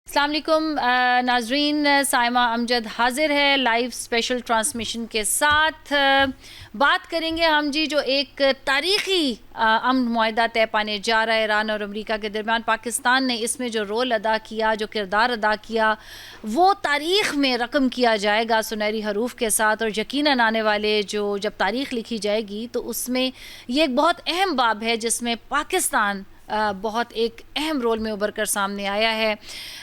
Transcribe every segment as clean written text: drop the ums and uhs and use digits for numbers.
अस्सलाम वालेकुम नाजरीन, साइमा अमजद हाजिर है लाइव स्पेशल ट्रांसमिशन के साथ। बात करेंगे हम जी जो एक तारीख़ी अमन मुआहदा तय पाने जा रहा है ईरान और अमेरिका के दरमियान। पाकिस्तान ने इसमें जो रोल अदा किया, जो किरदार अदा किया, वो तारीख़ में रकम किया जाएगा सुनहरी हरूफ के साथ। और यकीनन आने वाले जो जब तारीख़ लिखी जाएगी तो उसमें ये एक बहुत अहम बाब है जिसमें पाकिस्तान बहुत एक अहम रोल में उभर कर सामने आया है।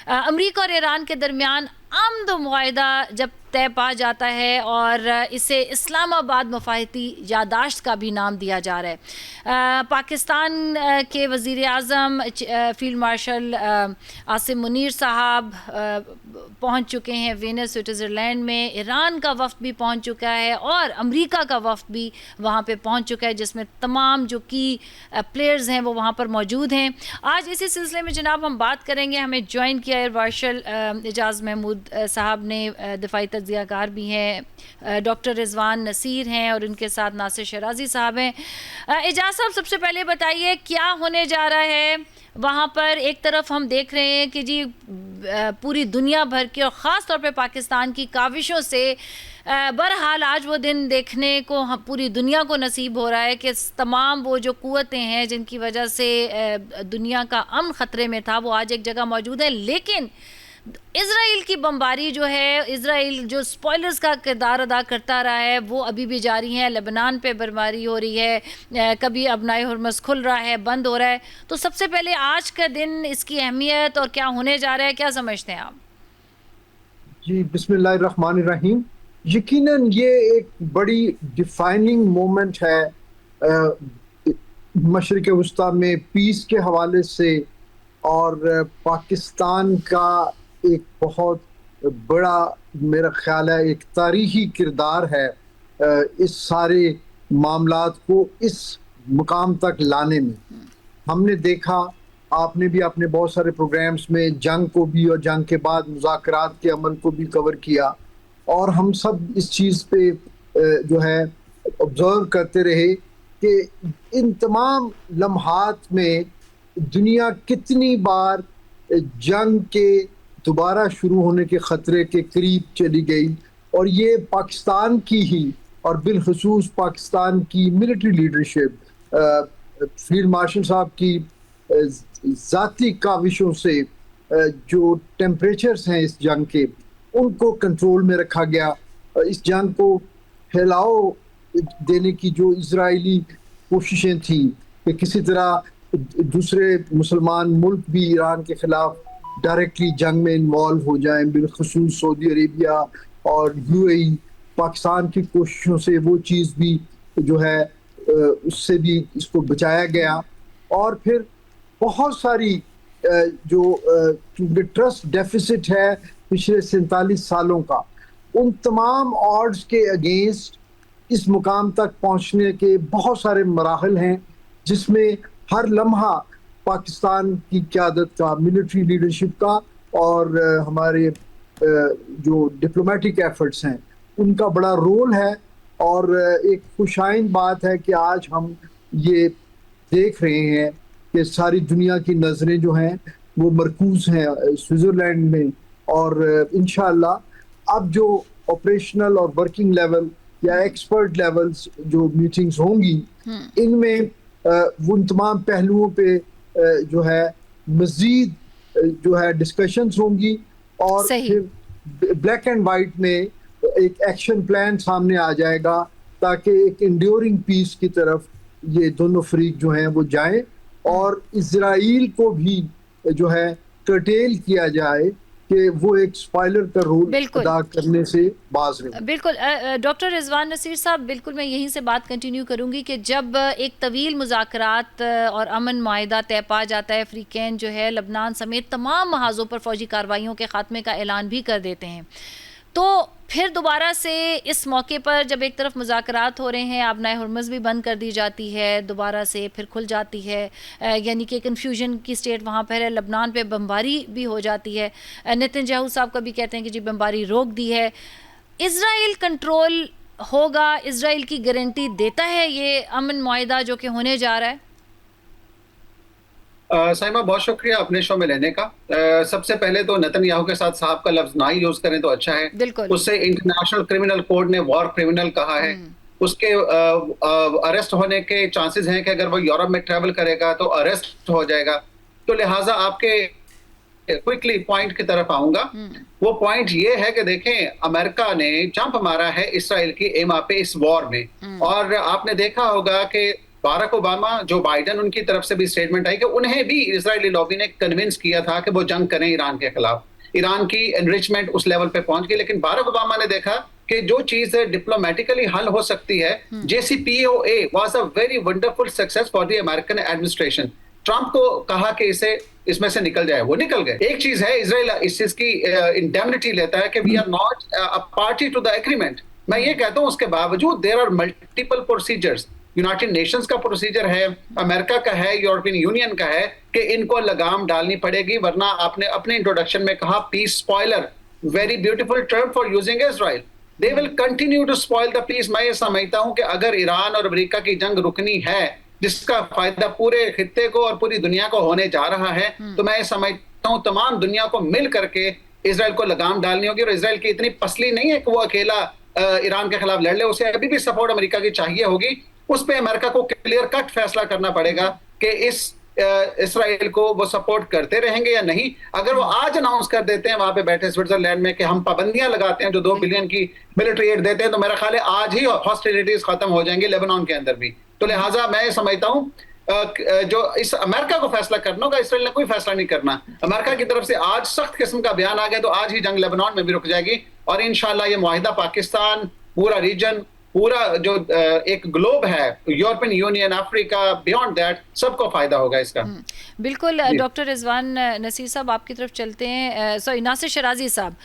अमेरिका और ईरान के दरमियान आमद मुआहदा जब तय पा जाता है और इसे इस्लामाबाद मफाहती यादाश्त का भी नाम दिया जा रहा है। पाकिस्तान के वज़ीर आज़म फ़ील्ड मार्शल आसिम मुनीर साहब पहुंच चुके हैं वेनिस स्विट्ज़रलैंड में। ईरान का वफ़द भी पहुंच चुका है और अमेरिका का वफ़द भी वहां पे पहुंच चुका है, जिसमें तमाम जो की प्लेयर्स हैं वो वहां पर मौजूद हैं। आज इसी सिलसिले में जनाब हम बात करेंगे। हमें ज्वाइन किया एयर मार्शल एजाज़ महमूद साहब ने, दिफाई तज्ज़ियाकार भी हैं, डॉक्टर रिजवान नसीर हैं और उनके साथ नासिर शराजी साहब हैं। एजाज़ साहब, सबसे पहले बताइए क्या होने जा रहा है वहाँ पर। एक तरफ हम देख रहे हैं कि जी पूरी दुनिया भर की और ख़ास तौर पे पाकिस्तान की काविशों से बहरहाल आज वो दिन देखने को हम पूरी दुनिया को नसीब हो रहा है कि तमाम वो जो क़ुव्वतें हैं जिनकी वजह से दुनिया का अमन ख़तरे में था वो आज एक जगह मौजूद है। लेकिन इज़राइल की बमबारी जो है, इज़राइल जो स्पॉयलर्स का किरदार अदा करता रहा है, वो अभी भी जारी है। लेबनान पे बमबारी हो रही है, कभी अबनाए हुर्मुज़ खुल रहा है, बंद हो रहा है। तो सबसे पहले आज का दिन, इसकी अहमियत और क्या होने जा रहा है, क्या समझते हैं आप? जी, बिस्मिल्लाहिर्रहमानिर्रहीम। यकीनन ये एक बड़ी डिफाइनिंग मोमेंट है मशरिक़ वुस्ता में पीस के हवाले से, और पाकिस्तान का एक बहुत बड़ा, मेरा ख़्याल है, एक तारीख़ी किरदार है इस सारे मामलात को इस मुकाम तक लाने में। हमने देखा, आपने भी अपने बहुत सारे प्रोग्राम्स में जंग को भी और जंग के बाद मुज़ाकरात के अमल को भी कवर किया, और हम सब इस चीज़ पे जो है ऑब्ज़र्व करते रहे कि इन तमाम लम्हात में दुनिया कितनी बार जंग के दोबारा शुरू होने के ख़तरे के करीब चली गई। और ये पाकिस्तान की ही, और बिलखुसूस पाकिस्तान की मिलिट्री लीडरशिप, फील्ड मार्शल साहब की ज़ाती काविशों से जो टेम्परेचर्स हैं इस जंग के, उनको कंट्रोल में रखा गया। इस जंग को फैलाव देने की जो इजरायली कोशिशें थी कि किसी तरह दूसरे मुसलमान मुल्क भी ईरान के ख़िलाफ़ डायरेक्टली जंग में इन्वॉल्व हो जाएं, बिलखुसूस सऊदी अरेबिया और यूएई, पाकिस्तान की कोशिशों से वो चीज़ भी जो है उससे भी इसको बचाया गया। और फिर बहुत सारी जो चूँकि ट्रस्ट डेफिसिट है पिछले 47 सालों का, उन तमाम ऑड्स के अगेंस्ट इस मुकाम तक पहुंचने के बहुत सारे मराहल हैं, जिसमें हर लम्हा पाकिस्तान की क़यादत का, मिलिट्री लीडरशिप का और हमारे जो डिप्लोमेटिक एफर्ट्स हैं उनका बड़ा रोल है। और एक खुशाइन बात है कि आज हम ये देख रहे हैं कि सारी दुनिया की नज़रें जो हैं वो मरकूज़ हैं स्विट्ज़रलैंड में, और इंशाअल्लाह अब जो ऑपरेशनल और वर्किंग लेवल या एक्सपर्ट लेवल्स जो मीटिंग्स होंगी, इनमें उन तमाम पहलुओं पे जो है मज़ीद जो है डिस्कशंस होंगी, और फिर ब्लैक एंड वाइट में एक एक्शन प्लान सामने आ जाएगा ताकि एक इंड्योरिंग पीस की तरफ ये दोनों फरीक जो हैं वो जाएं, और इजराइल को भी जो है कर्टेल किया जाए कि वो एक स्पॉइलर का रोल अदा करने से बाज रहे। बिल्कुल डॉक्टर रिजवान नसीर साहब, बिल्कुल मैं यहीं से बात कंटिन्यू करूंगी कि जब एक तवील मुज़ाकरात और अमन मुआहदा तय पा जाता है, अफ्रीकैन जो है लबनान समेत तमाम महाज़ों पर फ़ौजी कार्रवाइयों के ख़ात्मे का ऐलान भी कर देते हैं, तो फिर दोबारा से इस मौके पर जब एक तरफ मुज़ाकरात हो रहे हैं, अबनाए हुर्मुज़ भी बंद कर दी जाती है, दोबारा से फिर खुल जाती है, यानी कि कन्फ्यूजन की स्टेट वहाँ पर है। लबनान पे बमबारी भी हो जाती है। नेतन्याहू साहब का भी कहते हैं कि जी बमबारी रोक दी है। इज़राइल कंट्रोल होगा, इज़राइल की गारंटी देता है ये अमन मुआहदा जो कि होने जा रहा है? साइमा, बहुत शुक्रिया अपने शो में लेने का। सबसे पहले तो नेतन्याहू के साथ साहब का लफ्ज ना ही यूज करें तो अच्छा है। बिल्कुल। उससे इंटरनेशनल क्रिमिनल कोर्ट ने वॉर क्रिमिनल कहा है। उसके अरेस्ट होने के चांसेस हैं कि अगर वो यूरोप में ट्रेवल करेगा तो अरेस्ट हो जाएगा। तो लिहाजा आपके क्विकली पॉइंट की तरफ आऊंगा। वो पॉइंट ये है कि देखें, अमेरिका ने जंप मारा है इसराइल की एमा पे इस वॉर में। और आपने देखा होगा कि बाराक ओबामा, जो बाइडन, उनकी तरफ से भी स्टेटमेंट आई कि उन्हें भी इजरायली लॉबी ने कन्विंस किया था कि वो जंग करें ईरान के खिलाफ। ईरान की एनरिचमेंट उस लेवल पे पहुंच गई, लेकिन बाराक ओबामा ने देखा कि जो चीज डिप्लोमेटिकली हल हो सकती है, JCPOA was a very wonderful success for the American administration. Trump को कहा कि इसमें से निकल जाए, वो निकल गए। एक चीज है, इजराइल इस चीज की इंडेमनिटी लेता है कि we are not a party to the agreement. मैं ये कहता हूं उसके बावजूद there are multiple procedures. United Nations का प्रोसीजर है, अमेरिका का है, यूरोपियन यूनियन का है कि इनको लगाम डालनी पड़ेगी, वरना आपने अपने इंट्रोडक्शन में कहा peace spoiler, very beautiful term for using Israel. They will continue to spoil the peace. मैं ये समझता हूं कि अगर ईरान और अमेरिका की जंग रुकनी है, जिसका फायदा पूरे खित्ते को और पूरी दुनिया को होने जा रहा है, तो मैं ये समझता हूं तमाम दुनिया को मिल करके इजराइल को लगाम डालनी होगी। और इजराइल की इतनी पसली नहीं है कि वो अकेला ईरान के खिलाफ लड़ ले, उसे अभी भी सपोर्ट अमेरिका की चाहिए होगी। उस पे अमेरिका को क्लियर कट फैसला करना पड़ेगा कि इस इसराइल को वो सपोर्ट करते रहेंगे या नहीं। अगर वो आज अनाउंस कर देते हैं वहां पे बैठे स्विट्जरलैंड में कि हम पाबंदियां लगाते हैं जो 2 बिलियन की मिलिट्री एड देते हैं, तो मेरा ख्याल है आज ही हॉस्टिलिटीज खत्म हो जाएंगी लेबनान के अंदर भी। तो लिहाजा मैं समझता हूं जो इस अमेरिका को फैसला करना होगा, इसराइल ने कोई फैसला नहीं करना। अमेरिका की तरफ से आज सख्त किस्म का बयान आ गया तो आज ही जंग लेबनान में भी रुक जाएगी और इंशाल्लाह ये मुआहिदा पाकिस्तान, पूरा रीजन, पूरा जो एक ग्लोब है, European union, Africa, beyond that, सबको फायदा होगा इसका। बिल्कुल। डॉक्टर रिजवान नसीर साहब आपकी तरफ चलते हैं। सॉरी, नासिर शराजी साहब।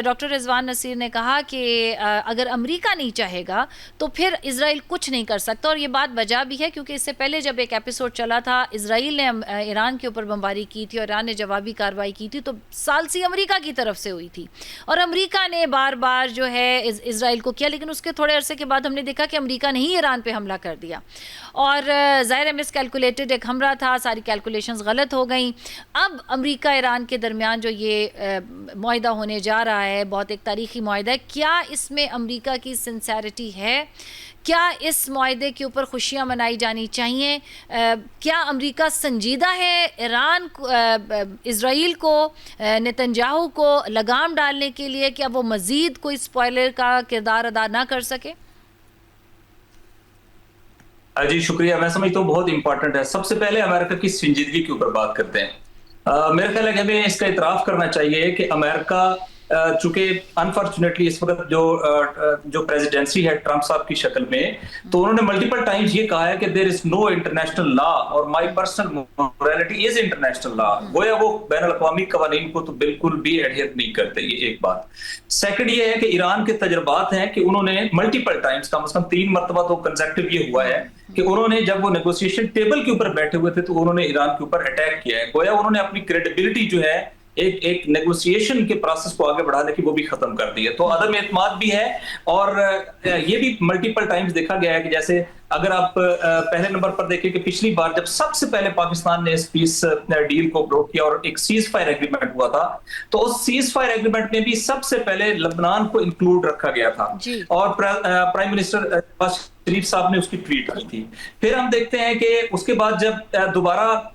डॉक्टर रिजवान नसीर ने कहा कि अगर अमेरिका नहीं चाहेगा तो फिर इजराइल कुछ नहीं कर सकता, और ये बात वजह भी है क्योंकि इससे पहले जब एक एपिसोड चला था, इजराइल ने ईरान के ऊपर बमबारी की थी और ईरान ने जवाबी कार्रवाई की थी, तो सालसी अमेरिका की तरफ से हुई थी और अमेरिका ने बार बार जो है इजराइल को किया, लेकिन उसके थोड़े अरसे के बाद हमने देखा कि अमेरिका ने ही ईरान पे हमला कर दिया और ज़ाहिर है मिसकैलकुलेटेड एक हमला था, सारी कैलकुलेशंस गलत हो गई। अब अमेरिका ईरान के दरमियान जो ये मुआहिदा होने जा रहा है, बहुत एक तारीखी मुआहिदा है, क्या इसमें अमेरिका की सिंसेरिटी है? क्या इस मुआहिदे के ऊपर खुशियां मनाई जानी चाहिए? क्या अमेरिका संजीदा है ईरान इजराइल को, नेतन्याहू को लगाम डालने के लिए? क्या वो मज़ीद कोई स्पॉइलर का किरदार अदा ना कर सके? जी शुक्रिया। मैं समझता हूँ बहुत इंपॉर्टेंट है। सबसे पहले अमेरिका की संजीदगी के ऊपर बात करते हैं। मेरे ख्याल है कि हमें इसका इतराफ करना चाहिए कि अमेरिका चूंकि अनफॉर्चुनेटली इस वक्त जो प्रेसिडेंसी है ट्रंप साहब की शक्ल में, तो उन्होंने मल्टीपल टाइम्स ये कहा है कि there is no international law और my personal morality is international law. गोया वो बैनुल-अक़वामी कवानीन को तो बिल्कुल भी एडहेयर नहीं करते, ये एक बात। सेकंड ये है कि ईरान के तजुर्बात हैं कि उन्होंने मल्टीपल टाइम्स, कम से कम 3 मरतबा तो कंसेक्टिव ये हुआ है कि उन्होंने जब वो नेगोशिएशन टेबल के ऊपर बैठे हुए थे तो उन्होंने ईरान के ऊपर अटैक किया है। गोया उन्होंने अपनी क्रेडिबिलिटी जो है एक नेगोशिएशन के प्रोसेस को आगे बढ़ाने की, वो भी खत्म कर दी है। तो अदम एतमाद भी है और ये भी मल्टीपल टाइम्स देखा गया है कि जैसे अगर आप पहले नंबर पर देखें कि पिछली बार जब सबसे पहले पाकिस्तान ने इस पीस डील को ब्रोक किया और एक सीज फायर एग्रीमेंट हुआ था, तो उस सीज फायर एग्रीमेंट में भी सबसे पहले लेबनान को इंक्लूड रखा गया था और प्राइम मिनिस्टर नवाज शरीफ साहब ने उसकी ट्वीट की थी। फिर हम देखते हैं कि उसके बाद जब दोबारा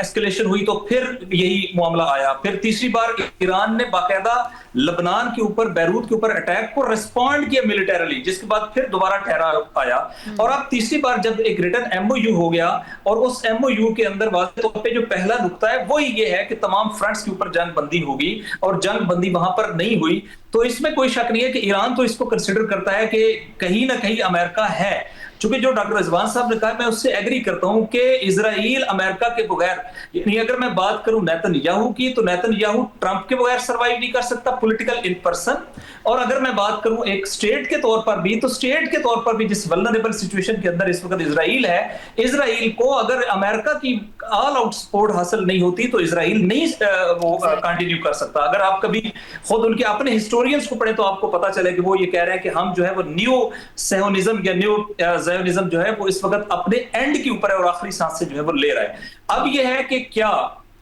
एस्केलेशन हुई तो फिर यही मामला आया। फिर तीसरी बार ईरान ने बाकायदा लेबनान के ऊपर, बैरूत के ऊपर अटैक को रिस्पॉन्ड किया मिलिटरीली, जिसके बाद फिर दोबारा ठहराव आया। और अब तीसरी बार जब एक रिटन MOU हो गया और उस MOU के अंदर वाज़ेह तौर पे जो पहला नुक्ता है वो ये है कि तमाम फ्रंट्स के ऊपर जंग बंदी होगी और जंग बंदी वहां पर नहीं हुई। तो इसमें कोई शक नहीं है कि ईरान तो इसको कंसिडर करता है कि कहीं ना कहीं अमेरिका है। चूंकि जो डॉक्टर रिजवान साहब ने कहा, मैं उससे एग्री करता हूं कि इजराइल अमेरिका के बगैर, यानी अगर मैं बात करूं नेतन्याहू की, तो नेतन्याहू ट्रंप के बगैर सर्वाइव नहीं कर सकता पॉलिटिकल इन पर्सन। और अगर मैं बात करूं एक स्टेट के तौर पर भी, तो स्टेट के तौर पर भी जिस वल्नरेबल सिचुएशन के अंदर इस वक्त इजराइल है, इजराइल को अगर अमेरिका की ऑल आउट सपोर्ट हासिल नहीं होती तो इजराइल नहीं वो कंटिन्यू कर सकता। अगर आप कभी खुद उनके अपने हिस्टोरियंस को पढ़े तो आपको पता चले कि वो ये कह रहे हैं कि हम जो है वो न्यू सेहोनिज्म या न्यू ज़ायोनिज्म जो है वो इस वक्त अपने एंड के ऊपर है और आखिरी सांस से जो है वो ले रहा है। अब ये है कि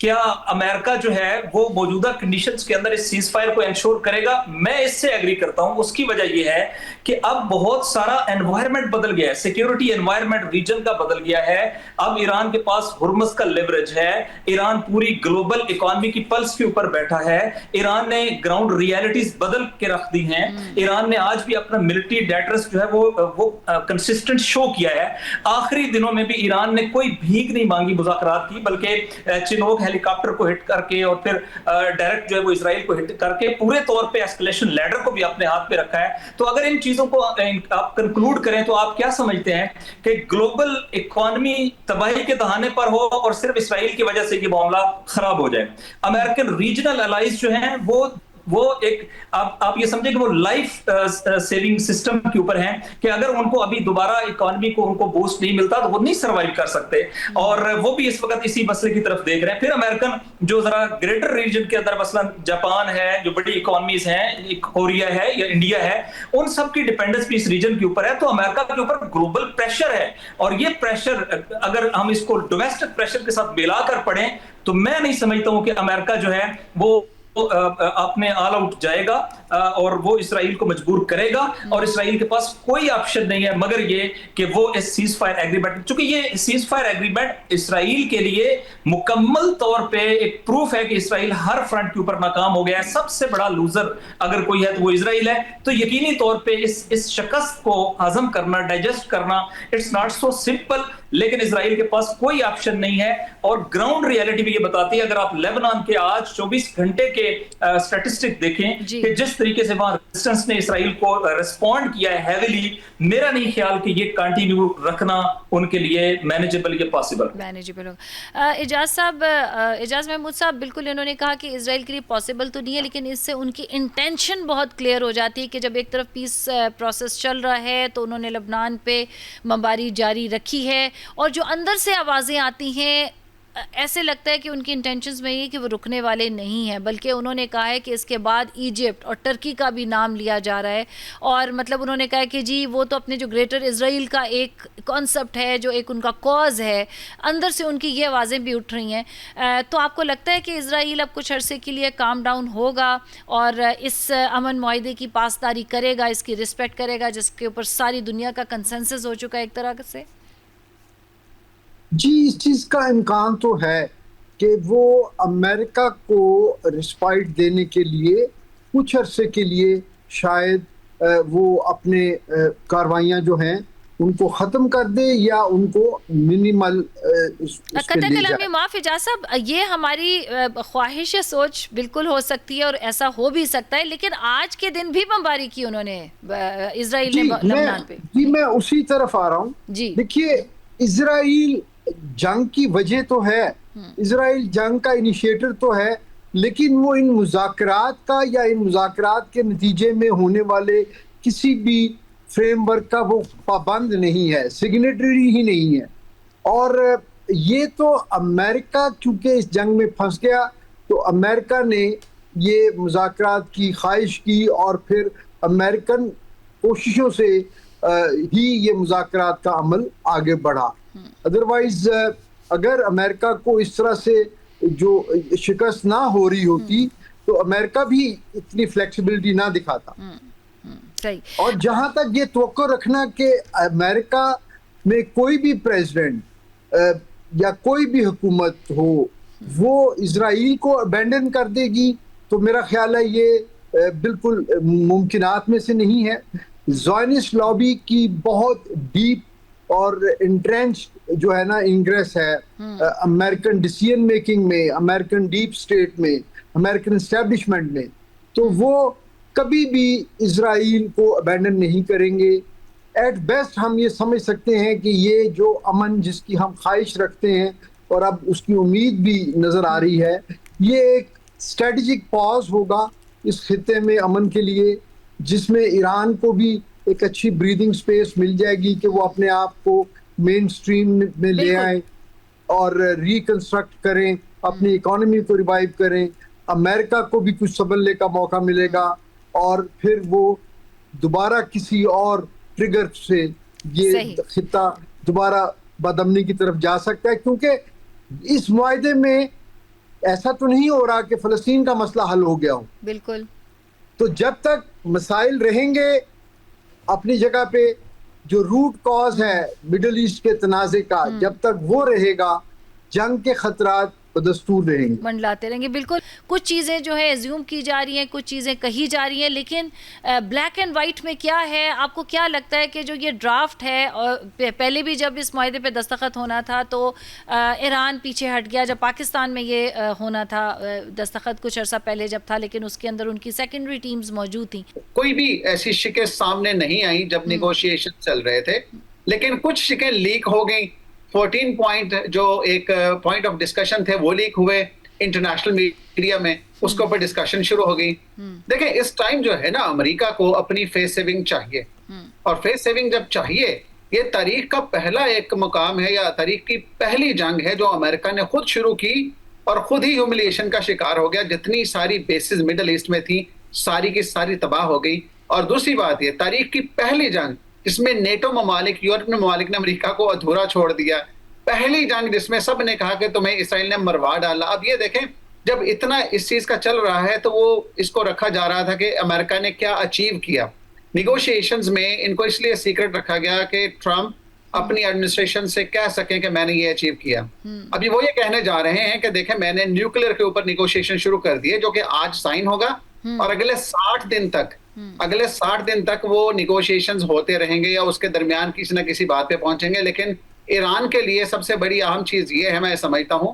क्या अमेरिका जो है वो मौजूदा कंडीशंस के अंदर इस सीज फायर को इंश्योर करेगा? मैं इससे एग्री करता हूं। उसकी वजह यह है कि अब बहुत सारा एनवायरनमेंट बदल गया है, सिक्योरिटी एनवायरनमेंट रीजन का बदल गया है। अब ईरान के पास हुर्मुज़ का लेवरेज है, ईरान पूरी ग्लोबल इकोनॉमी की पल्स के ऊपर बैठा है, ईरान ने ग्राउंड रियलिटीज बदल के रख दी हैं, ईरान ने आज भी अपना मिलिट्री डेटर्स जो है वो कंसिस्टेंट शो किया है। आखिरी दिनों में भी ईरान ने कोई भीख नहीं मांगी मुज़ाकरात की, बल्कि चिनोक हेलीकॉप्टर को हिट करके और फिर डायरेक्ट जो है वो इजराइल को हिट करके पूरे तौर पे एस्केलेशन लैडर को भी अपने हाथ पे रखा है। तो अगर इन चीजों को आप कंक्लूड करें तो आप क्या समझते हैं कि ग्लोबल इकोनॉमी तबाही के दहाने पर हो और सिर्फ इजराइल की वजह से ये मामला खराब हो जाए? अमेरिकन रीजनल अलाइज जो हैं वो एक आप ये समझे कि वो लाइफ सेविंग सिस्टम के ऊपर हैं कि अगर उनको अभी दोबारा इकोनॉमी को उनको बूस्ट नहीं मिलता तो वो नहीं सरवाइव कर सकते, और वो भी इस वक्त इसी मसले की तरफ देख रहे हैं। फिर अमेरिकन जो जरा ग्रेटर रीजन के अंदर मसलन जापान है, जो बड़ी इकोनॉमीज हैं, कोरिया है या इंडिया है, उन सब की डिपेंडेंस भी इस रीजन के ऊपर है। तो अमेरिका के ऊपर ग्लोबल प्रेशर है, और ये प्रेशर अगर हम इसको डोमेस्टिक प्रेशर के साथ मिलाकर पढ़ें तो मैं नहीं समझता हूं कि अमेरिका जो है वो अपने ऑल आउट जाएगा और वो इसराइल को मजबूर करेगा, और इसराइल के पास कोई ऑप्शन नहीं है मगर ये कि वो इस सीज फायर एग्रीमेंट, चूंकि ये सीज फायर एग्रीमेंट इसराइल के लिए मुकम्मल तौर पे एक प्रूफ है कि इसराइल हर फ्रंट के ऊपर नाकाम हो गया है। सबसे बड़ा लूजर अगर कोई है तो वो इसराइल है। तो यकीनी तौर पे इस शिकस्त को हजम करना, डाइजेस्ट करना, इट्स नॉट सो सिंपल, लेकिन इसराइल के पास कोई ऑप्शन नहीं है। और ग्राउंड रियलिटी भी ये बताती है, अगर आप लेबनान के आज 24 घंटे के स्टैटिस्टिक देखें कि जिस तरीके से वहां रेजिस्टेंस ने इसराइल को रिस्पॉन्ड किया है हेवीली, मेरा नहीं ख्याल कि ये कंटिन्यू रखना उनके लिए मैनेजेबल या पॉसिबल हो। एजाज महमूद साहब, बिल्कुल इन्होंने कहा कि इसराइल के लिए पॉसिबल तो नहीं है, लेकिन इससे उनकी इंटेंशन बहुत क्लियर हो जाती है कि जब एक तरफ पीस प्रोसेस चल रहा है तो उन्होंने लबनान पे बमबारी जारी रखी है, और जो अंदर से आवाज़ें आती हैं ऐसे लगता है कि उनकी इंटेंशंस में ये कि वो रुकने वाले नहीं हैं, बल्कि उन्होंने कहा है कि इसके बाद इजिप्ट और टर्की का भी नाम लिया जा रहा है। और मतलब उन्होंने कहा है कि जी वो तो अपने जो ग्रेटर इसराइल का एक कॉन्सेप्ट है, जो एक उनका कॉज है, अंदर से उनकी ये आवाज़ें भी उठ रही हैं। तो आपको लगता है कि इसराइल अब कुछ अरसे के लिए काम डाउन होगा और इस अमन मुआहदे की पासदारी करेगा, इसकी रिस्पेक्ट करेगा, जिसके ऊपर सारी दुनिया का कंसेंसस हो चुका है एक तरह से? जी, इस चीज का इम्कान तो है कि वो अमेरिका को रिस्पाइट देने के लिए कुछ अरसे के लिए शायद वो अपने कार्रवाइयां जो हैं उनको खत्म कर दे या उनको मिनिमल माफ इजाज़ साहब, ये हमारी ख्वाहिश सोच बिल्कुल हो सकती है और ऐसा हो भी सकता है, लेकिन आज के दिन भी बमबारी की उन्होंने इसराइल ने लबनान पे। जी, मैं उसी तरफ आ रहा हूँ। देखिए, इसराइल जंग की वजह तो है, इसराइल जंग का इनिशिएटर तो है, लेकिन वो इन मुज़ाकरात का या इन मुज़ाकरात के नतीजे में होने वाले किसी भी फ्रेमवर्क का वो पाबंद नहीं है, सिग्नेटरी ही नहीं है। और ये तो अमेरिका चूंकि इस जंग में फंस गया, तो अमेरिका ने ये मुज़ाकरात की ख्वाहिश की और फिर अमेरिकन कोशिशों से ही ये मुज़ाकरात का अमल आगे बढ़ा। अदरवाइज अगर अमेरिका को इस तरह से जो शिकस्त ना हो रही होती तो अमेरिका भी इतनी फ्लेक्सिबिलिटी ना दिखाता। सही। और जहां तक ये तवक्को रखना कि अमेरिका में कोई भी प्रेसिडेंट या कोई भी हुकूमत हो वो इसराइल को अबैंडन कर देगी, तो मेरा ख्याल है ये बिल्कुल मुमकिनात में से नहीं है। ज़ायनिस्ट लॉबी की बहुत डीप और इंट्रेंच जो है ना इंग्रेस है अमेरिकन डिसीजन मेकिंग में, अमेरिकन डीप स्टेट में, अमेरिकन एस्टेब्लिशमेंट में, तो वो कभी भी इसराइल को अबैंडन नहीं करेंगे। एट बेस्ट हम ये समझ सकते हैं कि ये जो अमन जिसकी हम ख्वाहिश रखते हैं और अब उसकी उम्मीद भी नज़र आ रही है, ये एक स्ट्रेटजिक पॉज होगा इस खित्ते में अमन के लिए, जिसमें ईरान को भी एक अच्छी ब्रीदिंग स्पेस मिल जाएगी कि वो अपने आप को मेन स्ट्रीम में ले आए। और रिकंस्ट्रक्ट करें, अपनी इकोनॉमी को रिवाइव करें, अमेरिका को भी कुछ संभलने का मौका मिलेगा और फिर वो दोबारा किसी और ट्रिगर से ये सही। खिता दोबारा बदअमनी की तरफ जा सकता है, क्योंकि इस मुआहदे में ऐसा तो नहीं हो रहा कि फ़लस्तीन का मसला हल हो गया हो। बिल्कुल। तो जब तक मसाइल रहेंगे अपनी जगह पे, जो रूट कॉज है मिडल ईस्ट के तनाज़े का, जब तक वो रहेगा जंग के खतरात बदस्तूर रहेंगे, मंडलाते रहेंगे। बिल्कुल, कुछ चीज़ें जो है एज्यूम की जा रही हैं, कुछ चीज़ें कही जा रही हैं, लेकिन ब्लैक एंड वाइट में क्या है? आपको क्या लगता है कि जो ये ड्राफ्ट है, और पहले भी जब इस मुआहदे पे दस्तखत होना था तो ईरान पीछे हट गया, जब पाकिस्तान में ये होना था दस्तखत कुछ अर्सा पहले जब था, लेकिन उसके अंदर उनकी सेकेंडरी टीम्स मौजूद थी। कोई भी ऐसी शिकें सामने नहीं आई जब निगोशिएशन चल रहे थे, लेकिन कुछ शिकें लीक हो गई। 14 पॉइंट जो एक पॉइंट ऑफ डिस्कशन थे वो लीक हुए इंटरनेशनल मीडिया में, उसके ऊपर डिस्कशन शुरू हो गई। देखिए, इस टाइम जो है ना, अमेरिका को अपनी फेस सेविंग चाहिए, और फेस सेविंग जब चाहिए, ये तारीख का पहला एक मुकाम है या तारीख की पहली जंग है जो अमेरिका ने खुद शुरू की और खुद ही ह्यूमिलिएशन का शिकार हो गया। जितनी सारी बेसिस मिडल ईस्ट में थी सारी की सारी तबाह हो गई। और दूसरी बात ये, तारीख की पहली जंग जिसमें नेटो ममालिक, यूरोपीय ममालिक ने अमेरिका को अधूरा छोड़ दिया, पहली जंग जिसमें सब ने कहा कि तुम्हें इसराइल ने मरवा डाला। अब ये देखें, जब इतना इस चीज का चल रहा है तो वो इसको रखा जा रहा था कि अमेरिका ने क्या अचीव किया। निगोशिएशंस में इनको इसलिए सीक्रेट रखा गया कि ट्रम्प अपनी एडमिनिस्ट्रेशन से कह सकें कि मैंने ये अचीव किया। अभी वो ये कहने जा रहे हैं कि देखें, मैंने न्यूक्लियर के ऊपर निगोशिएशन शुरू कर दिए जो कि आज साइन होगा, और अगले 60 दिन तक वो निगोशिएशंस होते रहेंगे या उसके दरमियान किसी ना किसी बात पे पहुंचेंगे। लेकिन ईरान के लिए सबसे बड़ी अहम चीज ये है, मैं समझता हूं,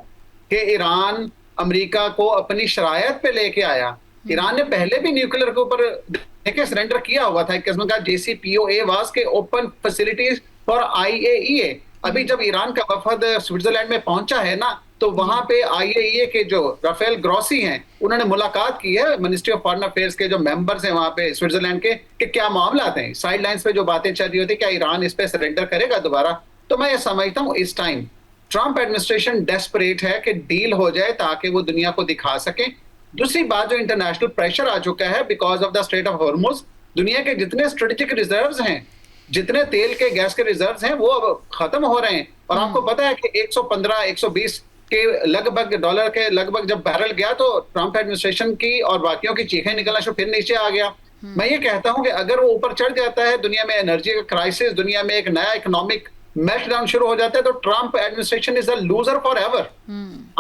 कि ईरान अमेरिका को अपनी शरायत पे लेके आया। ईरान ने पहले भी न्यूक्लियर के ऊपर देखिए सरेंडर किया हुआ था, एक किस्म का JCPOA वाज के ओपन फैसिलिटीज फॉर IAEA। अभी जब ईरान का वफद स्विट्जरलैंड में पहुंचा है ना, तो वहां पे IAEA के जो राफेल ग्रोसी हैं, उन्होंने मुलाकात की है मिनिस्ट्री ऑफ फॉरेन अफेयर्स के जो मेंबर्स हैं वहां पे स्विट्जरलैंड के, कि क्या मामला हैं। साइड लाइन्स पे जो बातें चल रही होती, क्या ईरान इस पे सरेंडर करेगा दोबारा। तो मैं ये समझता हूँ इस टाइम ट्रम्प एडमिनिस्ट्रेशन डेस्परेट है कि डील हो जाए ताकि वो दुनिया को दिखा सके। दूसरी बात, जो इंटरनेशनल प्रेशर आ चुका है because of the straight of Hormuz, दुनिया के जितने स्ट्रेटेजिक रिजर्व्स हैं, जितने तेल के गैस के रिजर्व्स हैं, वो अब खत्म हो रहे हैं। और आपको पता है कि 115-120 के लगभग डॉलर के लगभग जब बैरल गया तो ट्रम्प एडमिनिस्ट्रेशन की और बाकियों की चीखें निकलना शुरू, फिर नीचे आ गया। मैं ये कहता हूं कि अगर वो ऊपर चढ़ जाता है, दुनिया में एनर्जी का क्राइसिस, दुनिया में एक नया इकोनॉमिक मेल्टडाउन शुरू हो जाता है, तो Trump administration is a loser for ever.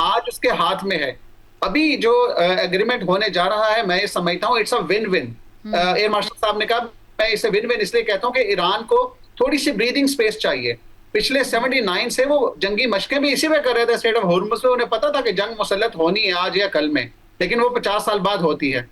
आज उसके हाथ में है। अभी जो एग्रीमेंट होने जा रहा है, मैं ये समझता हूँ it's a win win. Air marshal साहब ने कहा, मैं इसे विन विन इसलिए कहता हूँ कि ईरान को थोड़ी सी ब्रीदिंग स्पेस चाहिए। पिछले 79 से वो जंगी मशकें भी इसी में कर रहे थे स्ट्रेट ऑफ हॉर्मुज में। उन्हें पता था कि जंग मुसल्लत होनी है आज या कल में, लेकिन वो 50 साल बाद होती है।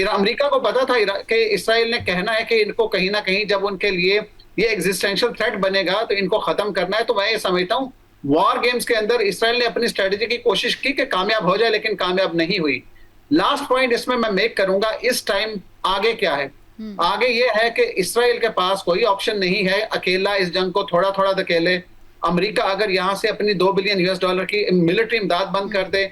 अमेरिका को पता था कि इसराइल ने कहना है कि इनको कहीं ना कहीं जब उनके लिए ये एग्जिस्टेंशियल थ्रेट बनेगा तो इनको खत्म करना है। तो मैं ये समझता हूँ वॉर गेम्स के अंदर इसराइल ने अपनी स्ट्रेटेजी की कोशिश की कि कामयाब हो जाए, लेकिन कामयाब नहीं हुई। लास्ट पॉइंट इसमें मैं मेक करूंगा, इस टाइम आगे क्या है? आगे ये है कि इसराइल के पास कोई ऑप्शन नहीं है अकेला इस जंग को थोड़ा थोड़ा धकेले। अमेरिका अगर यहाँ से अपनी $2 बिलियन की मिलिट्री इमदाद बंद कर दे,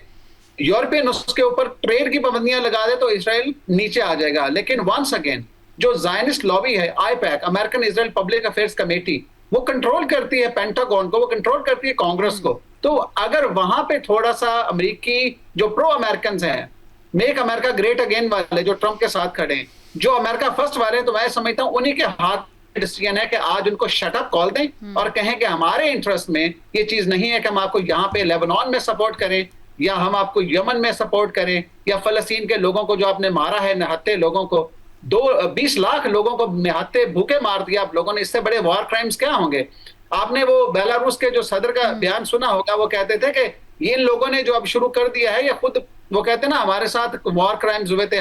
यूरोपियन उसके ऊपर ट्रेड की पाबंदियां लगा दे, तो इसराइल नीचे आ जाएगा। लेकिन वंस अगेन जो जायनिस्ट लॉबी है, IPAC, American Israel public affairs committee, वो कंट्रोल करती है पेंटागन को, वो कंट्रोल करती है कांग्रेस को। तो अगर वहां पे थोड़ा सा अमेरिकी जो प्रो अमेरिकन हैं, मेक अमेरिका ग्रेट अगेन वाले जो ट्रम्प के साथ खड़े हैं, जो अमेरिका फर्स्ट वाले हैं, तो मैं समझता हूं उन्हीं के हाथ डिसीजन है कि आज उनको शट अप कॉल दें और कहें कि हमारे इंटरेस्ट में ये चीज नहीं है कि हम आपको यहाँ पे लेबनान में सपोर्ट करें, या हम आपको यमन में सपोर्ट करें, या फलस्तीन के लोगों को जो आपने मारा है, निहत्ते लोगों को, 20 लाख लोगों को निहत्ते भूखे मार दिया आप लोगों ने। इससे बड़े वॉर क्राइम्स क्या होंगे? आपने वो बेलारूस के जो सदर का बयान सुना होगा, वो कहते थे कि इन लोगों ने जो अब शुरू कर दिया है, ये खुद वो कहते हैं ना, हमारे साथ वॉर क्राइम्स हुए थे,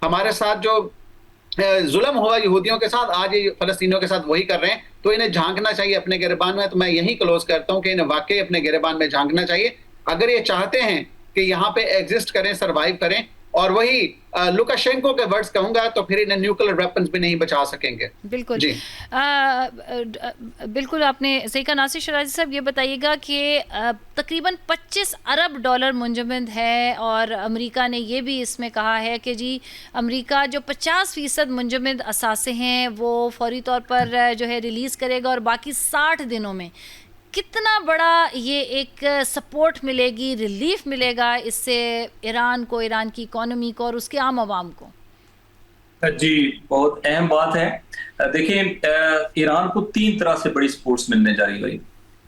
हमारे साथ जो जुल्म हुआ यहूदियों के साथ, आज ये फलस्तीनियों के साथ वही कर रहे हैं। तो इन्हें झांकना चाहिए अपने गिरबान में। तो मैं यही क्लोज करता हूं कि इन्हें वाकई अपने गिरबान में झांकना चाहिए अगर ये चाहते हैं कि यहाँ पे एग्जिस्ट करें, सरवाइव करें और वही लुकाशेंको के वर्ड्स कहूंगा तो फिर इन्हें न्यूक्लियर वेपन्स भी नहीं बचा सकेंगे। बिल्कुल जी बिल्कुल आपने सही कहा। नासिर शराजी साहब, ये बताइएगा कि तकरीबन 25 अरब डॉलर मुंजमद है और अमेरिका ने ये भी इसमें कहा है कि जी अमेरिका जो 50% मुंजमद असासे हैं वो फौरी तौर पर जो है रिलीज़ करेगा और बाकी 60 दिनों में कितना बड़ा ये एक सपोर्ट मिलेगी, रिलीफ मिलेगा इससे ईरान को, ईरान की इकोनॉमी को और उसके आम आवाम को? जी बहुत अहम बात है। देखिए ईरान को 3 तरह से बड़ी सपोर्ट्स मिलने जा रही है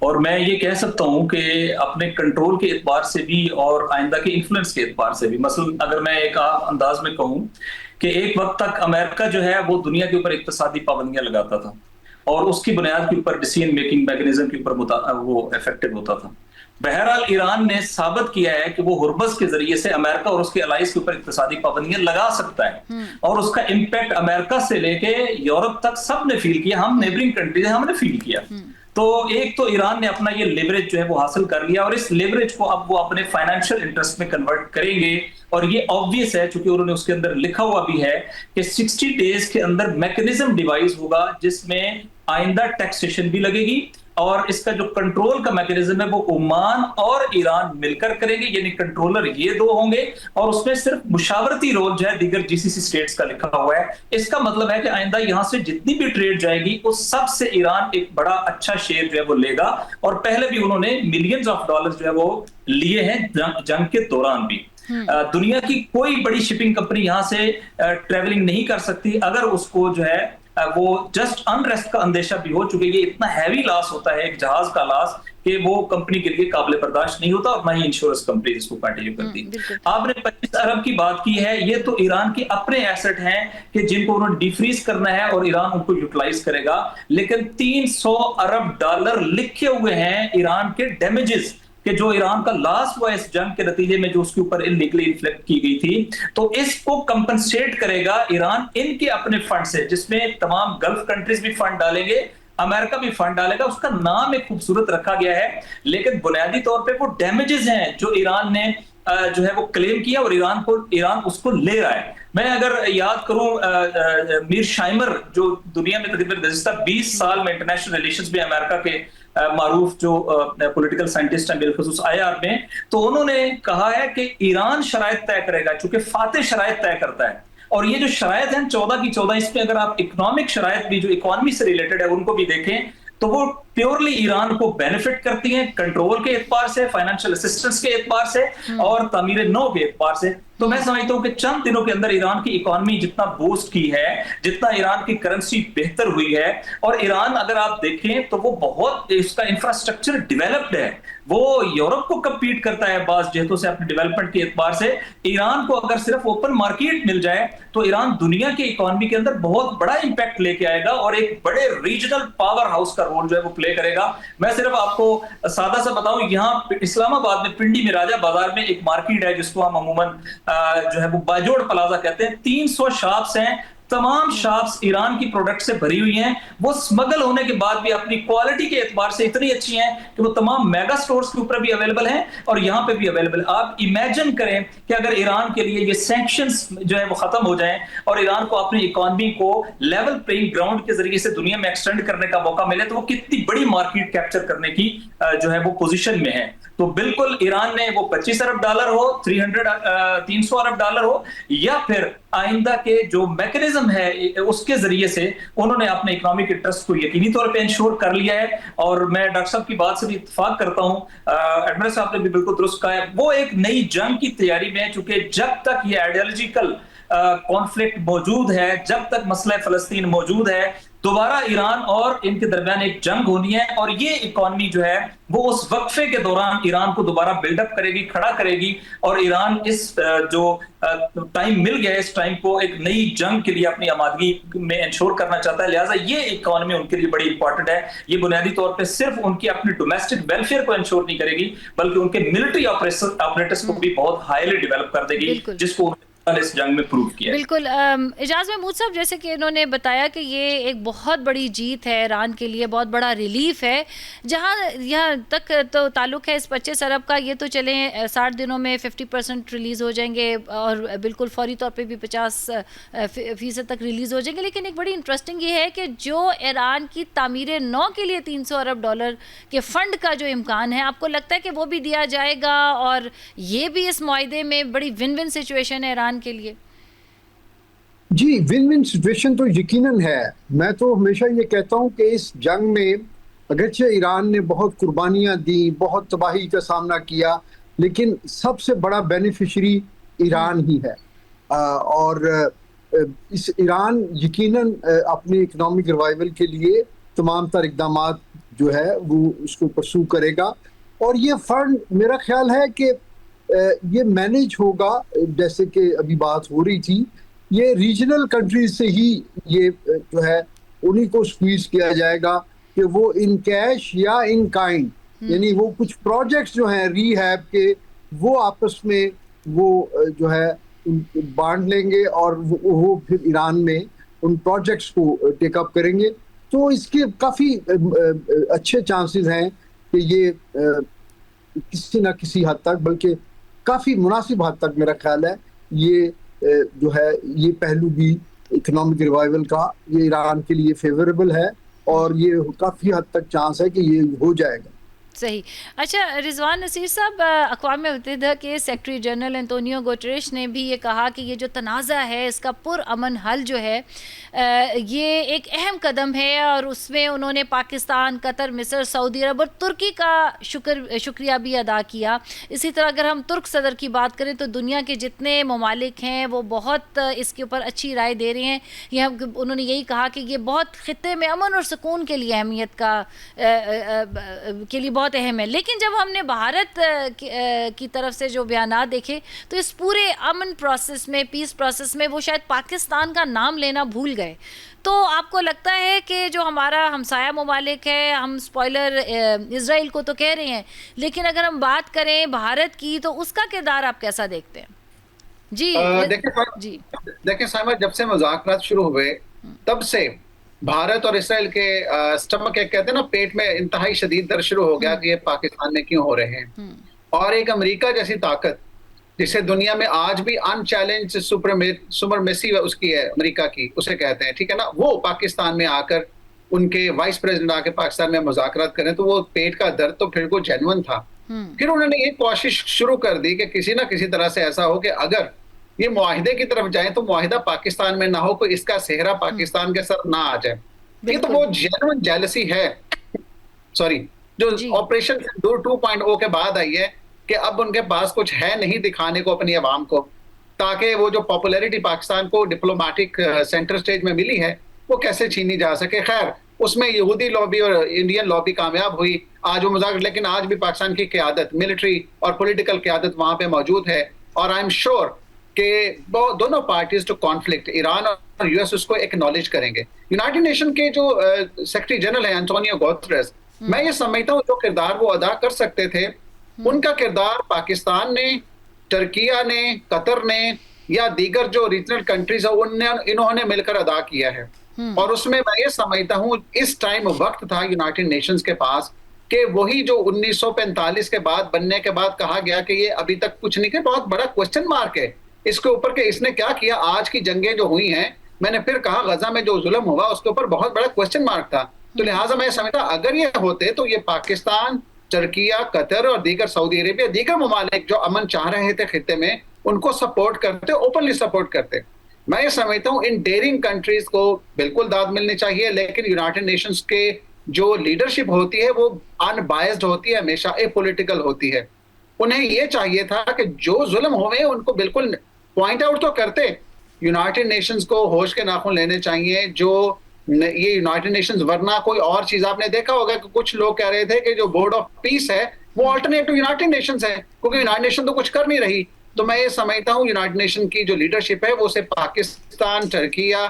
और मैं ये कह सकता हूं कि अपने कंट्रोल के एतबार से भी और आइंदा के इन्फ्लुएंस के एतबार से भी। मसलन अगर मैं एक अंदाज में कहूं कि एक वक्त तक अमेरिका जो है वो दुनिया के ऊपर इक्तिसादी पाबंदियां लगाता था और उसकी बुनियाद के ऊपर डिसीजन मेकिंग मैकेनिज्म के ऊपर वो इफेक्टिव होता था। बहरहाल ईरान ने साबित किया है कि वो हुर्मस के जरिए से अमेरिका और उसके अलाइज के ऊपर इक्तिसादी पाबंदियां लगा सकता है और उसका इम्पैक्ट अमेरिका से लेके यूरोप तक सबने फील किया, हम नेबरिंग कंट्रीज हमने फील किया। तो एक तो ईरान ने अपना ये लेवरेज जो है वो हासिल कर लिया और इस लेवरेज को अब वो अपने फाइनेंशियल इंटरेस्ट में कन्वर्ट करेंगे और ये ऑब्वियस है क्योंकि उन्होंने उसके अंदर लिखा हुआ भी है कि 60 डेज के अंदर मैकेनिज्म डिवाइस होगा जिसमें आइंदा टैक्सेशन भी लगेगी और इसका जो कंट्रोल का मैकेनिज्म है वो ओमान और ईरान मिलकर करेंगे, यानी कंट्रोलर ये 2 होंगे और उसमें सिर्फ मुशावरती रोल जो है दीगर जीसीसी स्टेट्स का लिखा हुआ है। इसका मतलब है कि आइंदा यहां से जितनी भी ट्रेड जाएगी उस सब से ईरान एक बड़ा अच्छा शेयर जो है वो लेगा और पहले भी उन्होंने मिलियंस ऑफ डॉलर जो है वो लिए हैं जंग के दौरान भी। दुनिया की कोई बड़ी शिपिंग कंपनी यहां से ट्रेवलिंग नहीं कर सकती अगर उसको जो है वो जस्ट अनरेस्ट का अंदेशा भी हो, चुके ये इतना हैवी लॉस होता है एक जहाज का लॉस कि वो कंपनी के लिए काबिल बर्दाश्त नहीं होता और ना ही इंश्योरेंस कंपनी इसको कंटिन्यू करती। आपने 25 अरब की बात की है, ये तो ईरान के अपने एसेट हैं कि जिनको उन्होंने डिफ्रीज करना है और ईरान उनको यूटिलाइज करेगा, लेकिन 300 अरब डॉलर लिखे हुए हैं ईरान के डैमेजेस कि जो ईरान का लॉस हुआ इस जंग के नतीजे में जो उसके ऊपर इलीगली इन्फ्लिक्ट की गई थी, तो इसको कंपनसेट करेगा ईरान इनके अपने फंड से, जिसमें तमाम गल्फ कंट्रीज भी फंड डालेंगे, अमेरिका भी फंड डालेगा। उसका नाम एक खूबसूरत रखा गया है लेकिन बुनियादी तौर पे वो डैमेजेस हैं जो ईरान ने जो है वो क्लेम किया और ईरान उसको ले रहा है। मैं अगर याद करूं मीर शाइमर जो दुनिया में तकरीबन गुज़िश्ता 20 साल में इंटरनेशनल रिलेशंस में अमेरिका के मारूफ जो पॉलिटिकल साइंटिस्ट हैं बिलखुसूस आईआर में, तो उन्होंने कहा है कि ईरान शराइत तय करेगा चूंकि फातेह शराइत तय करता है और ये जो शराइत हैं 14 की 14, इसमें अगर आप इकोनॉमिक शराइत भी जो इकोनॉमी से रिलेटेड है उनको भी देखें तो वो प्योरली ईरान को बेनिफिट करती हैं कंट्रोल के एतबार से, फाइनेंशियल असिस्टेंस के एतबार से और तामीर नौ के एतबार से। तो मैं समझता हूं कि चंद दिनों के अंदर ईरान की इकोनॉमी जितना बूस्ट की है, जितना ईरान की करेंसी बेहतर हुई है और ईरान अगर आप देखें तो वो बहुत इसका इंफ्रास्ट्रक्चर डेवलप्ड है, वो यूरोप को कम्पीट करता है बाज जेतों से अपने डेवलपमेंट के एतबार से। ईरान को अगर सिर्फ ओपन मार्केट मिल जाए तो ईरान दुनिया की इकोनॉमी के अंदर बहुत बड़ा इंपैक्ट लेके आएगा और एक बड़े रीजनल पावर हाउस का रोल जो है वो प्ले करेगा। मैं सिर्फ आपको सादा सा बताऊं, यहाँ इस्लामाबाद में पिंडी में राजा बाजार में एक मार्केट है जिसको हम अमूमन जो है वो बाजोड़ प्लाजा कहते हैं। 300 शॉप्स हैं, तमाम शॉप्स ईरान की प्रोडक्ट से भरी हुई हैं। वो स्मगल होने के बाद भी अपनी क्वालिटी के एतबार से इतनी अच्छी हैं कि वो तमाम मेगा स्टोर्स के ऊपर भी अवेलेबल हैं और यहाँ पे भी अवेलेबल। आप इमेजिन करें कि अगर ईरान के लिए ये सैंक्शंस जो है वो खत्म हो जाएं और ईरान को अपनी इकोनॉमी को लेवल प्लेइंग ग्राउंड के जरिए से दुनिया में एक्सटेंड करने का मौका मिले तो वो कितनी बड़ी मार्केट कैप्चर करने की जो है वो पोजीशन में है। तो बिल्कुल ईरान ने वो 25 अरब डॉलर हो, 300 अरब डॉलर हो या फिर आइंदा के जो मैकेनिज्म है उसके जरिए से उन्होंने अपने इकोनॉमिक इंटरेस्ट को यकीनी तौर पे इंश्योर कर लिया है। और मैं डॉक्टर साहब की बात से भी इत्तेफाक करता हूं, एडमिरल साहब ने भी बिल्कुल दुरुस्त कहा है, वो एक नई जंग की तैयारी में है क्योंकि जब तक ये आइडियोलॉजिकल कॉन्फ्लिक्ट मौजूद है, जब तक मसला फलस्तीन मौजूद है, दोबारा ईरान और इनके दरमियान एक जंग होनी है और ये इकोनॉमी जो है वो उस वक्फे के दौरान ईरान को दोबारा बिल्डअप करेगी, खड़ा करेगी और ईरान इस जो टाइम मिल गया है इस टाइम को एक नई जंग के लिए अपनी आमादगी में इंश्योर करना चाहता है। लिहाजा ये इकोनॉमी उनके लिए बड़ी इंपॉर्टेंट है। ये बुनियादी तौर पे सिर्फ उनकी अपनी डोमेस्टिक वेलफेयर को इंश्योर नहीं करेगी बल्कि उनके मिलिट्री ऑपरेटर्स को भी बहुत हाईली डेवलप कर देगी, जिसको इस जंग में प्रूव किया है। बिल्कुल। एजाज महमूद साहब, जैसे कि इन्होंने बताया कि ये एक बहुत बड़ी जीत है ईरान के लिए, बहुत बड़ा रिलीफ है। जहाँ यहाँ तक तो ताल्लुक है इस 25 अरब का, ये तो चले 60 दिनों में 50% रिलीज़ हो जाएंगे और बिल्कुल फौरी तौर पे भी 50% तक रिलीज़ हो जाएंगे। लेकिन एक बड़ी इंटरेस्टिंग ये है कि जो ईरान की तामीर नौ के लिए 300 अरब डॉलर के फ़ंड का जो इम्कान है, आपको लगता है कि वो भी दिया जाएगा और ये भी इस मुआहदे में बड़ी विन विन सिचुएशन है ईरान के लिए? जी, विन विन सिचुएशन तो यकीनन है। मैं तो हमेशा ये कहता हूँ कि इस जंग में अगरचे ईरान ने बहुत कुर्बानियां दी, बहुत तबाही का सामना किया, लेकिन सबसे बड़ा बेनिफिशियरी ईरान ही है। और इस ईरान यकीनन अपने इकोनॉमिक रिवाइवल के लिए तमाम तर इकदाम जो है वो उसको परसू करेगा। और ये फंड मेरा ख्याल है कि ये मैनेज होगा, जैसे कि अभी बात हो रही थी, ये रीजनल कंट्रीज से ही ये जो है उन्हीं को स्क्वीज किया जाएगा कि वो इन कैश या इन काइंड, यानी वो कुछ प्रोजेक्ट्स जो हैं रीहैब के, वो आपस में वो जो है बांट लेंगे और वो फिर ईरान में उन प्रोजेक्ट्स को टेकअप करेंगे। तो इसके काफ़ी अच्छे चांसेस हैं कि ये किसी ना किसी हद तक, बल्कि काफ़ी मुनासिब हद तक मेरा ख्याल है ये जो है ये पहलू भी इकोनॉमिक रिवाइवल का ये ईरान के लिए फेवरेबल है और ये काफ़ी हद तक चांस है कि ये हो जाएगा। सही। अच्छा, रिजवान नसीर साहब, अक़वाम मुत्तहिदा के सेक्रेटरी जनरल एंटोनियो गुटेरेश ने भी ये कहा कि ये जो तनाज़ा है इसका पुरअमन हल जो है ये एक अहम कदम है और उसमें उन्होंने पाकिस्तान, कतर, मिस्र, सऊदी अरब और तुर्की का शुक्रिया भी अदा किया। इसी तरह अगर हम तुर्क सदर की बात करें तो दुनिया के जितने ममालिक हैं वो बहुत इसके ऊपर अच्छी राय दे रहे हैं। यह उन्होंने यही कहा कि ये बहुत ख़ित्ते में अमन और सुकून के लिए अहमियत का के लिए बहुत अहम है। लेकिन जब हमने भारत की तरफ से जो बयानात देखे तो इस पूरे अमन प्रोसेस में, पीस प्रोसेस में वो शायद पाकिस्तान का नाम लेना भूल गए। तो आपको लगता है कि जो हमारा हमसाया ममालिक है, हम स्पॉइलर इजराइल को तो कह रहे हैं, लेकिन अगर हम बात करें भारत की तो उसका किरदार आप कैसा देखते हैं? जी देखिए साइमा, जब से मुज़ाकरात शुरू हुए तब से भारत और इसराइल के स्टमक कहते हैं ना, पेट में इंतहाई शदीद दर्द शुरू हो गया कि ये पाकिस्तान में क्यों हो रहे हैं। और एक अमेरिका जैसी ताकत जिसे दुनिया में आज भी अनचैलेंज सुपरमेसी उसकी है, अमेरिका की उसे कहते हैं, ठीक है ना, वो पाकिस्तान में आकर उनके वाइस प्रेसिडेंट आके पाकिस्तान में मुज़ाकरात करें तो वो पेट का दर्द तो फिर वो जेन्युइन था। फिर उन्होंने ये कोशिश शुरू कर दी कि किसी ना किसी तरह से ऐसा हो कि अगर ये मुआहिदे की तरफ जाए तो मुआहिदा पाकिस्तान में ना हो, कोई इसका सेहरा पाकिस्तान के साथ ना आ जाए। ये तो वो जेन्युइन जेलसी है, सॉरी, जो ऑपरेशन सिंदूर 2.0 के बाद आई है कि अब उनके पास कुछ है नहीं दिखाने को अपनी आवाम को, ताकि वो जो पॉपुलैरिटी पाकिस्तान को डिप्लोमेटिक सेंटर स्टेज में मिली है वो कैसे छीनी जा सके। खैर, उसमें यहूदी लॉबी और इंडियन लॉबी कामयाब हुई आज वो मुज़ाकरा, लेकिन आज भी पाकिस्तान की क़यादत, मिलिट्री और पॉलिटिकल क़यादत वहां पे मौजूद है। और आई एम श्योर कि दोनों पार्टीज टू कॉन्फ्लिक्ट, ईरान और यूएस, उसको एक्नॉलेज करेंगे। यूनाइटेड नेशन के जो सेक्रेटरी जनरल है एंटोनियो गुटेरेस, मैं ये समझता हूँ जो किरदार वो अदा कर सकते थे उनका किरदार पाकिस्तान ने, टर्किया ने, कतर ने या दीगर जो रीजनल कंट्रीज है इन्होंने मिलकर अदा किया है। और उसमें मैं ये समझता हूँ इस टाइम वक्त था यूनाइटेड नेशंस के पास कि वही जो 1945 के बाद बनने के बाद कहा गया कि ये अभी तक कुछ नहीं किया, बहुत बड़ा क्वेश्चन मार्क है इसके ऊपर कि इसने क्या किया। आज की जंगें जो हुई हैं, मैंने फिर कहा गजा में जो जुल्म हुआ उसके ऊपर बहुत बड़ा क्वेश्चन मार्क था। तो लिहाजा मैं समझता अगर ये होते तो ये पाकिस्तान, टर्किया, कतर और दीगर सऊदी अरेबिया, दीगर ममालिक जो अमन चाह रहे थे खित्ते में, उनको सपोर्ट करते, ओपनली सपोर्ट करते। मैं ये समझता हूँ इन डेयरिंग कंट्रीज को बिल्कुल दाद मिलनी चाहिए, लेकिन यूनाइटेड नेशंस के जो लीडरशिप होती है वो अनबायस्ड होती है, हमेशा एपॉलिटिकल होती है। उन्हें ये चाहिए था कि जो जुल्म हुए उनको बिल्कुल पॉइंट आउट तो करते। यूनाइटेड नेशंस को होश के नाखून लेने चाहिए जो ये यूनाइटेड नेशंस, वरना कोई और चीज आपने देखा होगा कि कुछ लोग कह रहे थे कि जो बोर्ड ऑफ पीस है वो अल्टरनेटिव यूनाइटेड नेशंस है, क्योंकि यूनाइटेड नेशन तो कुछ कर नहीं रही। तो मैं ये समझता हूँ यूनाइटेड नेशन की जो लीडरशिप है वो सिर्फ पाकिस्तान, टर्किया,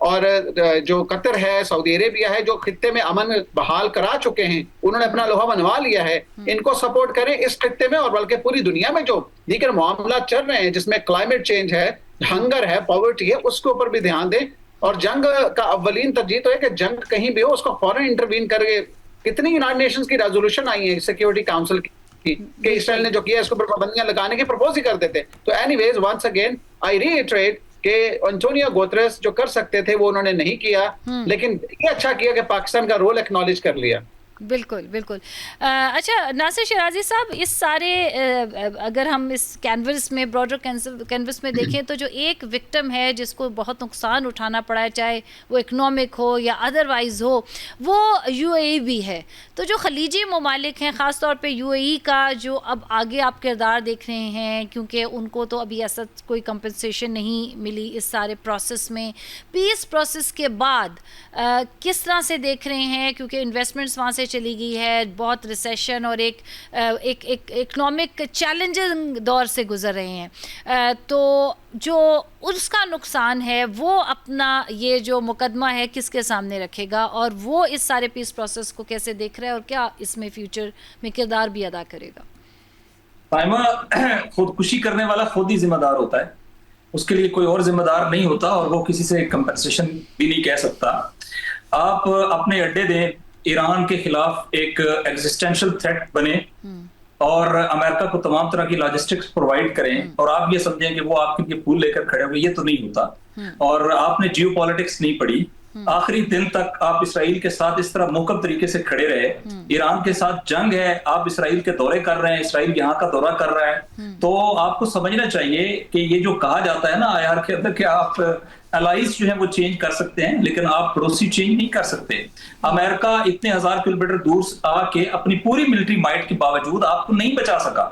और जो कतर है, सऊदी अरेबिया है, जो खित्ते में अमन बहाल करा चुके हैं, उन्होंने अपना लोहा मनवा लिया है, इनको सपोर्ट करें इस खित्ते में, और बल्कि पूरी दुनिया में जो दीगर मामला चल रहे हैं जिसमें क्लाइमेट चेंज है, हंगर है, पॉवर्टी है, उसके ऊपर भी ध्यान दें। और जंग का अव्वलीन तरजीह तो है कि जंग कहीं भी हो उसको फौरन इंटरवीन करके, कितनी यूनाइटेड नेशंस की रेजोल्यूशन आई है सिक्योरिटी काउंसिल की कि इसराइल ने जो किया इसके ऊपर पाबंदियां लगाने की प्रपोज ही कर देते। तो anyways once again I reiterate कि एंटोनियो गुतेरेस जो कर सकते थे वो उन्होंने नहीं किया, लेकिन ये अच्छा किया कि पाकिस्तान का रोल एक्नॉलेज कर लिया। बिल्कुल बिल्कुल। अच्छा नासिर शिराजी साहब, इस सारे अगर हम इस कैनवस में, ब्रॉडर कैनवस में देखें तो जो एक विक्टिम है जिसको बहुत नुकसान उठाना पड़ा है, चाहे वो इकनॉमिक हो या अदरवाइज़ हो, वो यूएई भी है। तो जो खलीजी ममालिक हैं, ख़ास तौर पे यूएई का जो अब आगे आप किरदार देख रहे हैं, क्योंकि उनको तो अभी ऐसा कोई कंपनसेशन नहीं मिली इस सारे प्रोसेस में, पीस प्रोसेस के बाद किस तरह से देख रहे हैं, क्योंकि इन्वेस्टमेंट्स वहाँ से चली गई है, बहुत रिसेशन और एक इकोनॉमिक चैलेंजिंग दौर से गुजर रहे हैं, तो जो उसका नुकसान है वो अपना ये जो मुकदमा है किसके सामने रखेगा, और वो इस सारे पीस प्रोसेस को कैसे देख रहा है और क्या इसमें फ्यूचर में किरदार भी अदा करेगा? साइमा, खुदकुशी करने वाला खुद ही जिम्मेदार होता है, उसके लिए कोई और जिम्मेदार नहीं होता, और वो किसी से कंपनसेशन भी नहीं कह सकता। आप अपने अड्डे दें, ईरान के खिलाफ एक एग्जिस्टेंशियल थ्रेट बने और अमेरिका को तमाम तरह की लॉजिस्टिक्स प्रोवाइड करें, और आप ये समझें कि वो आपके लिए फूल लेकर खड़े होंगे, ये तो नहीं होता। और आपने जियोपॉलिटिक्स नहीं पढ़ी, आखिरी दिन तक आप इसराइल के साथ इस तरह मुकम्मल तरीके से खड़े रहे। ईरान के साथ जंग है, आप इसराइल के दौरे कर रहे हैं, इसराइल यहाँ का दौरा कर रहा है, तो आपको समझना चाहिए कि ये जो कहा जाता है ना आईआर के अंदर कि आप अलाइज जो है वो चेंज कर सकते हैं, लेकिन आप पड़ोसी चेंज नहीं कर सकते। अमेरिका इतने 1000 किलोमीटर दूर आके अपनी पूरी मिलिट्री माइट के बावजूद आपको नहीं बचा सका।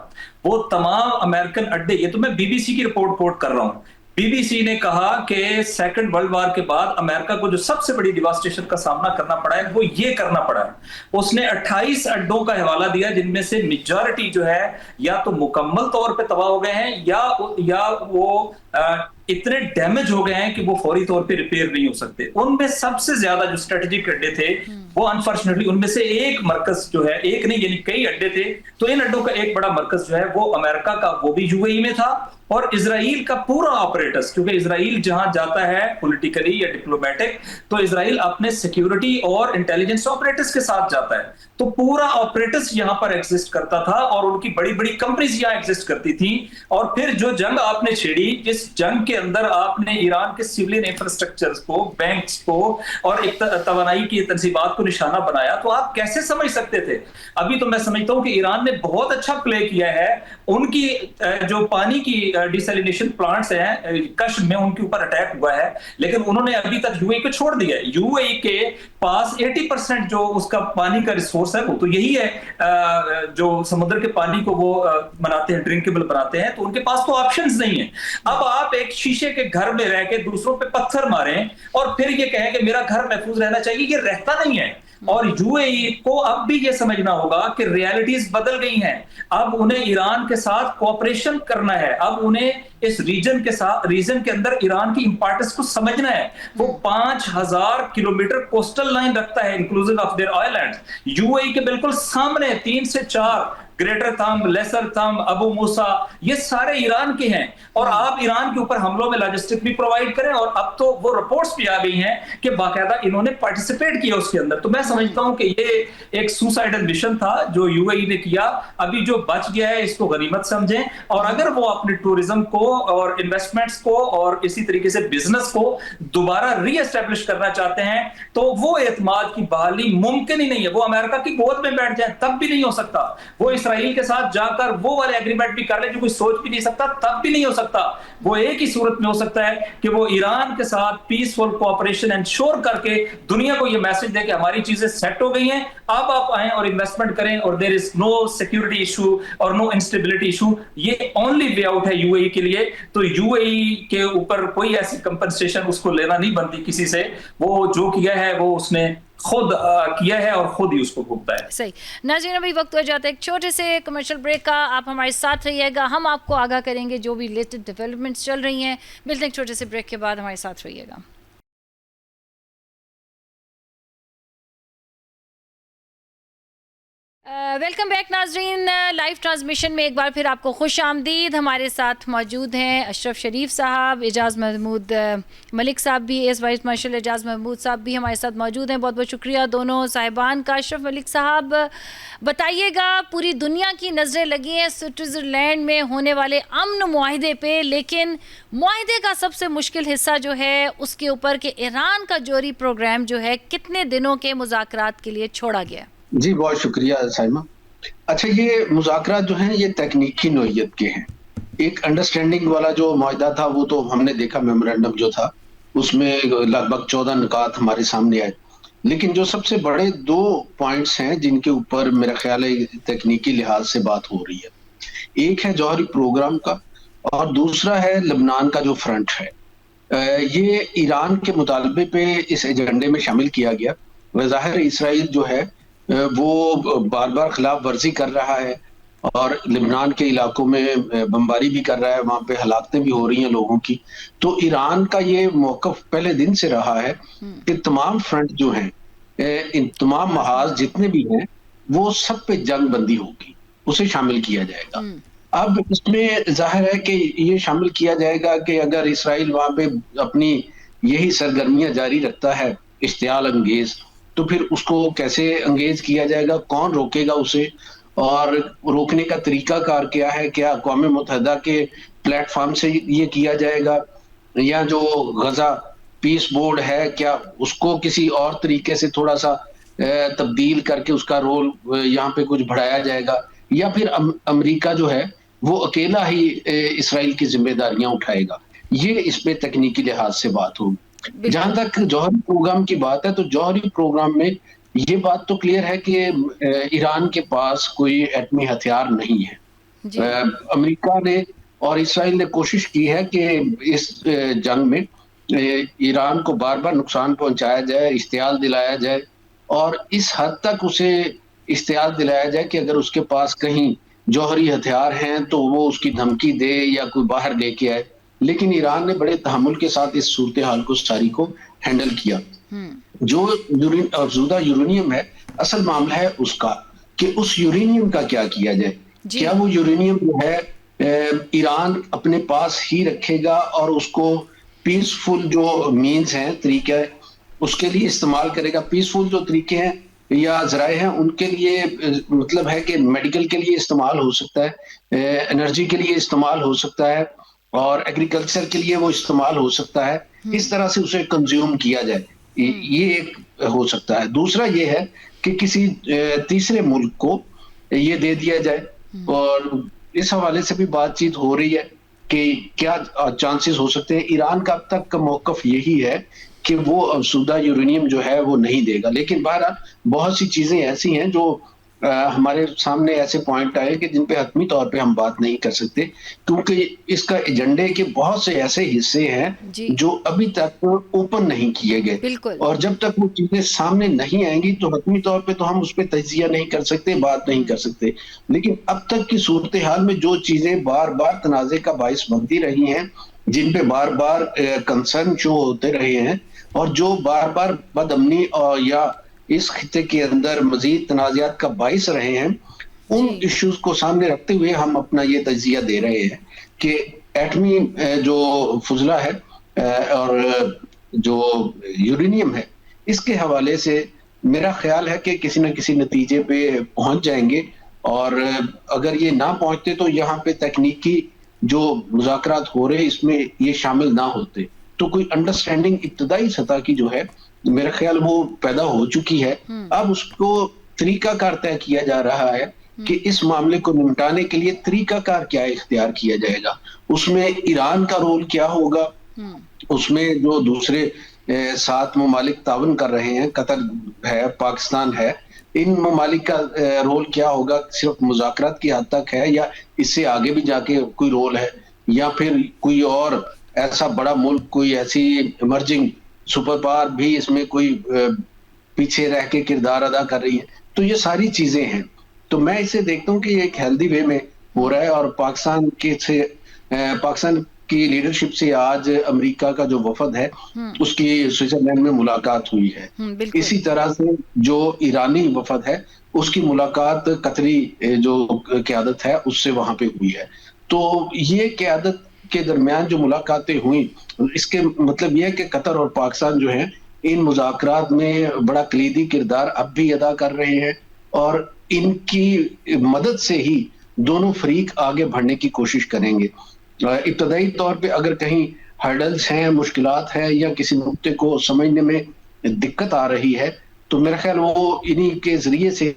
वो तमाम अमेरिकन अड्डे, ये तो मैं बीबीसी की रिपोर्ट कोट कर रहा हूं, बीबीसी ने कहा कि सेकंड वर्ल्ड वॉर के बाद अमेरिका को जो सबसे बड़ी डिवास्टेशन का सामना करना पड़ा है वो ये करना पड़ा है। उसने 28 अड्डों का हवाला दिया जिनमें से मेजॉरिटी जो है या तो मुकम्मल तौर पे तबाह हो गए हैं या वो इतने डैमेज हो गए हैं कि वो फौरी तौर पे रिपेयर नहीं हो सकते। उनमें सबसे ज्यादा जो स्ट्रेटेजिक अड्डे थे वो अनफॉर्चुनेटली उनमें से एक मरकज जो है, एक नहीं यानी कई अड्डे थे, तो इन अड्डों का एक बड़ा मरकज जो है वो अमेरिका का, वो भी यूएई में था, और इजराइल का पूरा ऑपरेटर्स, क्योंकि इजराइल जहां जाता है पॉलिटिकली या डिप्लोमेटिक, तो इजराइल अपने सिक्योरिटी और इंटेलिजेंस ऑपरेटर्स के साथ जाता है, तो पूरा ऑपरेटर्स यहां पर एग्जिस्ट करता था और उनकी बड़ी बड़ी कंपनीज यहां एग्जिस्ट करती थी। और फिर जो जंग आपने छेड़ी, जिस जंग के अंदर आपने ईरान के सिविलियन इंफ्रास्ट्रक्चर्स को, बैंक्स को और एक तवानाई की तंजीबात को निशाना बनाया, तो आप कैसे समझ सकते थे? अभी तो मैं समझता हूं कि ईरान ने बहुत अच्छा प्ले किया है। उनकी जो पानी की डिसैलिनेशन प्लांट्स हैं कश्म में, उनके ऊपर अटैक हुआ है, लेकिन उन्होंने अभी तक यूएई को छोड़ दिया है। यूएई के पास 80% जो उसका पानी का रिसोर्स है वो तो यही है, जो समुद्र के पानी को वो बनाते हैं, ड्रिंकेबल बनाते हैं, तो उनके पास तो ऑप्शंस नहीं है। अब आप एक शीशे के घर में रह के दूसरों पे पत्थर मारें और फिर ये कहें कि मेरा घर महफूज रहना चाहिए, ये रहता नहीं है। और यूएई को अब भी ये समझना होगा कि रियलिटीज बदल गई हैं। अब उन्हें ईरान के साथ कोऑपरेशन करना है, अब उन्हें इस रीजन के अंदर ईरान की इंपॉर्टेंस को समझना है। वो 5000 किलोमीटर कोस्टल लाइन रखता है inclusive of their islands. UAE के बिल्कुल सामने 3 से 4 Greater Tunb, lesser Tunb, Abu Musa, ये सारे ईरान के हैं, और आप ईरान के ऊपर हमलों में लॉजिस्टिक भी प्रोवाइड करें, और अब तो वो रिपोर्ट्स भी आ गई हैं कि बाकायदा इन्होंने पार्टिसिपेट किया उसके अंदर। तो मैं समझता हूं कि ये एक सुसाइडल मिशन था जो यूएई ने किया। अभी जो बच गया है इसको गनीमत समझें, और अगर वो अपने टूरिज्म को और इन्वेस्टमेंट्स को और इसी तरीके से बिजनेस को दोबारा रीएस्टेब्लिश करना चाहते हैं, तो वो एतमाद की बहाली मुमकिन ही नहीं है। वो अमेरिका की गोद में बैठ जाए तब भी नहीं हो सकता। वो इसराइल के साथ जाकर वो वाले एग्रीमेंट भी कर ले जो कोई सोच भी नहीं सकता, तब भी नहीं हो सकता। वो एक ही सूरत में हो सकता है कि वो ईरान के साथ पीसफुल कोऑपरेशन एंश्योर करके दुनिया को ये मैसेज दे कि हमारी चीजें सेट हो गई हैं, अब आप आए और इन्वेस्टमेंट करें, और there is no security issue और नो इंस्टेबिलिटी इशू। ये ओनली वे आउट है यूएई के लिए। तो यूएई के ऊपर कोई ऐसी कंपनसेशन उसको लेना नहीं बनती किसी से। वो जो किया है वो उसने खुद किया है और खुद ही उसको भुगता है। सही। नाज़रीन, अभी वक्त हो जाता है एक छोटे से कमर्शियल ब्रेक का। आप हमारे साथ रहिएगा, हम आपको आगाह करेंगे जो भी लेटेस्ट डेवलपमेंट्स चल रही हैं। मिलते हैं एक छोटे से ब्रेक के बाद, हमारे साथ रहिएगा। वेलकम बैक नाजरीन, लाइव ट्रांसमिशन में एक बार फिर आपको खुश आमदीद। हमारे साथ मौजूद हैं अशरफ शरीफ साहब, एजाज़ महमूद मलिक साहब भी, एस वाइस मार्शल एजाज़ महमूद साहब भी हमारे साथ मौजूद हैं। बहुत बहुत शुक्रिया दोनों साहिबान का। अशरफ मलिक साहब, बताइएगा, पूरी दुनिया की नज़रें लगी हैं स्विट्ज़रलैंड में होने वाले अमन मुआहदे पे, लेकिन मुआहदे का सबसे मुश्किल हिस्सा जो है उसके ऊपर कि ईरान का जौहरी प्रोग्राम जो है कितने दिनों के मुज़ाकरात के लिए छोड़ा गया। जी बहुत शुक्रिया साइमा। अच्छा, ये मुज़ाकरात जो हैं ये तकनीकी नोयत के हैं। एक अंडरस्टैंडिंग वाला जो मुआहदा था वो तो हमने देखा, मेमोरेंडम जो था उसमें लगभग 14 नुकात हमारे सामने आए, लेकिन जो सबसे बड़े 2 पॉइंट्स हैं जिनके ऊपर मेरा ख्याल है तकनीकी लिहाज से बात हो रही है, एक है जौहरी प्रोग्राम का और दूसरा है लबनान का जो फ्रंट है। ये ईरान के मुतालबे पे इस एजेंडे में शामिल किया गया। ज़ाहिर इसराइल जो है वो बार बार खिलाफ वर्जी कर रहा है और लिबनान के इलाकों में बमबारी भी कर रहा है, वहां पे हलाकतें भी हो रही हैं लोगों की। तो ईरान का ये मौकफ पहले दिन से रहा है कि तमाम फ्रंट जो हैं, इन तमाम महाज जितने भी हैं, वो सब पे जंग बंदी होगी, उसे शामिल किया जाएगा। अब इसमें जाहिर है कि ये शामिल किया जाएगा कि अगर इसराइल वहां पे अपनी यही सरगर्मियां जारी रखता है इश्तियाल अंगेज, तो फिर उसको कैसे अंगेज किया जाएगा, कौन रोकेगा उसे, और रोकने का तरीका कार क्या है, क्या अक़वाम मुत्तहिदा के प्लेटफॉर्म से ये किया जाएगा या जो गजा पीस बोर्ड है क्या उसको किसी और तरीके से थोड़ा सा तब्दील करके उसका रोल यहाँ पे कुछ बढ़ाया जाएगा, या फिर अमेरिका जो है वो अकेला ही इसराइल की जिम्मेदारियां उठाएगा। ये इस पे तकनीकी लिहाज से बात होगी। जहां तक जौहरी प्रोग्राम की बात है, तो जौहरी प्रोग्राम में ये बात तो क्लियर है कि ईरान के पास कोई एटमी हथियार नहीं है। अमेरिका ने और इसराइल ने कोशिश की है कि इस जंग में ईरान को बार बार नुकसान पहुंचाया जाए, इश्तियाल दिलाया जाए और इस हद तक उसे इश्तियाल दिलाया जाए कि अगर उसके पास कहीं जौहरी हथियार हैं तो वो उसकी धमकी दे या कोई बाहर लेके आए। लेकिन ईरान ने बड़े तहम्मुल के साथ इस सूरत हाल को सारी को हैंडल किया। जो अफज़ूदा यूरेनियम है, असल मामला है उसका कि उस यूरेनियम का क्या किया जाए। क्या वो यूरेनियम जो है ईरान अपने पास ही रखेगा और उसको पीसफुल जो मीन्स हैं, तरीके उसके लिए इस्तेमाल करेगा। पीसफुल जो तरीके हैं या जराए हैं उनके लिए मतलब है कि मेडिकल के लिए इस्तेमाल हो सकता है, एनर्जी के लिए इस्तेमाल हो सकता है और एग्रीकल्चर के लिए वो इस्तेमाल हो सकता है। इस तरह से उसे कंज्यूम किया जाए, ये एक हो सकता है। दूसरा ये है कि किसी तीसरे मुल्क को ये दे दिया जाए और इस हवाले से भी बातचीत हो रही है कि क्या चांसेस हो सकते हैं। ईरान का अब तक का मौकफ यही है कि वो अफज़ूदा यूरेनियम जो है वो नहीं देगा, लेकिन बहरहाल बहुत सी चीजें ऐसी हैं जो हमारे सामने ऐसे पॉइंट आए कि जिन पे हतमी तौर पे हम बात नहीं कर सकते, क्योंकि इसका एजेंडे के बहुत से ऐसे हिस्से हैं जो अभी तक ओपन नहीं किए गए, और जब तक वो चीजें सामने नहीं आएंगी तो हतमी तौर पे तो हम उस पर तजिया नहीं कर सकते, बात नहीं कर सकते। लेकिन अब तक की सूरत हाल में जो चीजें बार बार तनाज़े का बाइस बनती रही हैं, जिन पे बार बार कंसर्न शो होते रहे हैं और जो बार बार बदअमनी और या इस खिते के अंदर मजीद तनाज़ात का बाइस रहे हैं, उन इश्यूज को सामने रखते हुए हम अपना ये तजिया दे रहे हैं कि एटमी जो फुजला है और जो यूरेनियम है, इसके हवाले से मेरा ख्याल है कि किसी न किसी नतीजे पे पहुंच जाएंगे। और अगर ये ना पहुंचते तो यहाँ पे तकनीकी जो मुज़ाकरात हो रहे इसमें ये शामिल ना होते, तो कोई अंडरस्टैंडिंग इब्तदाई सतह की जो है मेरा ख्याल वो पैदा हो चुकी है। अब उसको तरीकाकार तय किया जा रहा है कि इस मामले को निपटाने के लिए तरीकाकार क्या इख्तियार किया जाएगा, उसमें ईरान का रोल क्या होगा, उसमें जो दूसरे 7 ममालिक तावन कर रहे हैं, कतर है, पाकिस्तान है, इन ममालिक का रोल क्या होगा, सिर्फ मुज़ाकरात की हद तक है या इससे आगे भी जाके कोई रोल है, या फिर कोई और ऐसा बड़ा मुल्क, कोई ऐसी इमर्जिंग सुपर पावर भी इसमें कोई पीछे रह के किरदार अदा कर रही है। तो ये सारी चीजें हैं, तो मैं इसे देखता हूँ कि एक हेल्दी वे में हो रहा है और पाकिस्तान की लीडरशिप से आज अमेरिका का जो वफद है उसकी स्विट्जरलैंड में मुलाकात हुई है। बिल्कुल। इसी तरह से जो ईरानी वफद है उसकी मुलाकात कतरी जो क़यादत है उससे वहां पे हुई है। तो ये क़यादत के दरमियान जो मुलाकातें हुई, इसके मतलब ये है कि कतर और पाकिस्तान जो है इन मुज़ाकरात में बड़ा कलीदी किरदार अब भी अदा कर रहे हैं और इनकी मदद से ही दोनों फरीक आगे बढ़ने की कोशिश करेंगे। इब्तदाई तौर पे अगर कहीं हर्डल्स हैं, मुश्किलात हैं या किसी नुक्ते को समझने में दिक्कत आ रही है तो मेरा ख्याल वो इन्हीं के जरिए से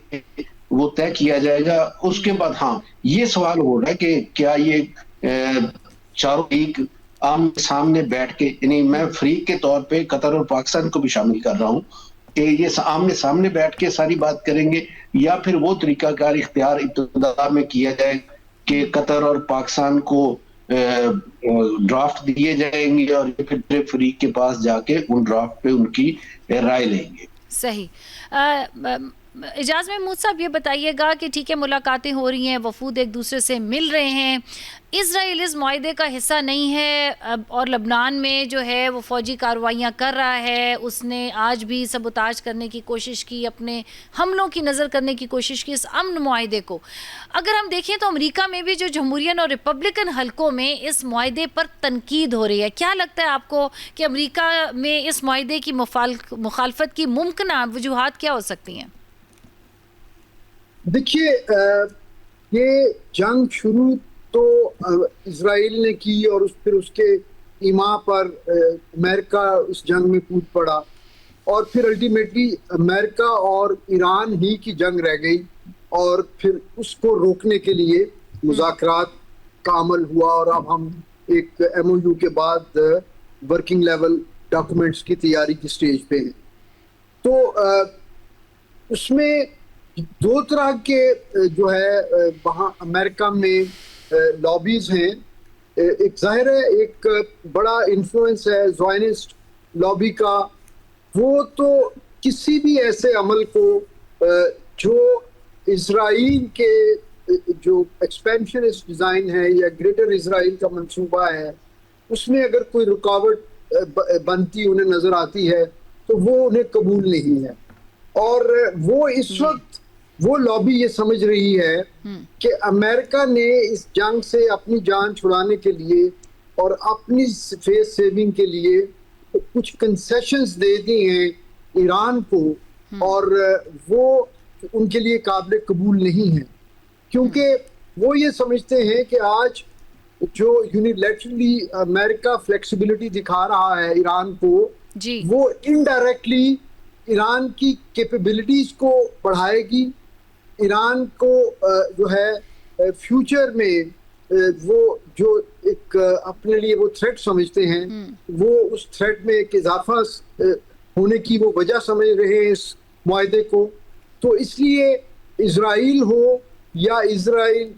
वो तय किया जाएगा। उसके बाद हाँ, ये सवाल हो रहा है कि क्या ये चारों फरीक आमने सामने बैठ के, यानी मैं फरीक के तौर पे कतर और पाकिस्तान को भी शामिल कर रहा हूँ, कि ये आमने सामने बैठ के सारी बात करेंगे या फिर वो तरीकाकार इख्तियार इब्तिदा में किया जाए कि कतर और पाकिस्तान को ड्राफ्ट दिए जाएंगे और फिर फरीक के पास जाके उन ड्राफ्ट पे उनकी राय लेंगे। सही। इजाज़ महमूद साहब, ये बताइएगा कि ठीक है, मुलाकातें हो रही हैं, वफूद एक दूसरे से मिल रहे हैं, इज़राइल इस मुआहदे का हिस्सा नहीं है और लबनान में जो है वो फ़ौजी कार्रवाइयाँ कर रहा है, उसने आज भी सबोताज करने की कोशिश की, अपने हमलों की नज़र करने की कोशिश की इस अमन मुआहदे को। अगर हम देखें तो अमेरिका में भी जो जमहूरियन और रिपब्लिकन हलकों में इस मुआहदे पर तनकीद हो रही है। क्या लगता है आपको कि अमेरिका में इस मुआहदे की मुखालफत की मुमकिन वजूहात क्या हो सकती हैं? देखिए, ये जंग शुरू तो इजराइल ने की और फिर उसके ईमा पर अमेरिका उस जंग में कूद पड़ा और फिर अल्टीमेटली अमेरिका और ईरान ही की जंग रह गई और फिर उसको रोकने के लिए मुज़ाकरात का अमल हुआ और अब हम एक MOU के बाद वर्किंग लेवल डॉक्यूमेंट्स की तैयारी की स्टेज पे हैं। तो उसमें दो तरह के जो है वहाँ अमेरिका में लॉबीज हैं। एक जाहिर है एक बड़ा इन्फ्लुएंस है ज़ायनिस्ट लॉबी का, वो तो किसी भी ऐसे अमल को जो इजराइल के जो एक्सपेंशनिस्ट डिज़ाइन है या ग्रेटर इजराइल का मंसूबा है उसमें अगर कोई रुकावट बनती उन्हें नज़र आती है तो वो उन्हें कबूल नहीं है। और वो इस वक्त वो लॉबी ये समझ रही है कि अमेरिका ने इस जंग से अपनी जान छुड़ाने के लिए और अपनी फेस सेविंग के लिए कुछ कंसेशंस दे दी हैं ईरान को और वो उनके लिए काबिल कबूल नहीं है, क्योंकि वो ये समझते हैं कि आज जो यूनिलैटरली अमेरिका फ्लेक्सिबिलिटी दिखा रहा है ईरान को जी, वो इनडायरेक्टली ईरान की कैपेबिलिटीज को बढ़ाएगी, ईरान को जो है फ्यूचर में वो जो एक अपने लिए वो थ्रेट समझते हैं वो उस थ्रेट में एक इजाफा होने की वो वजह समझ रहे हैं इस मुआहदे को। तो इसलिए इजराइल हो या इजराइल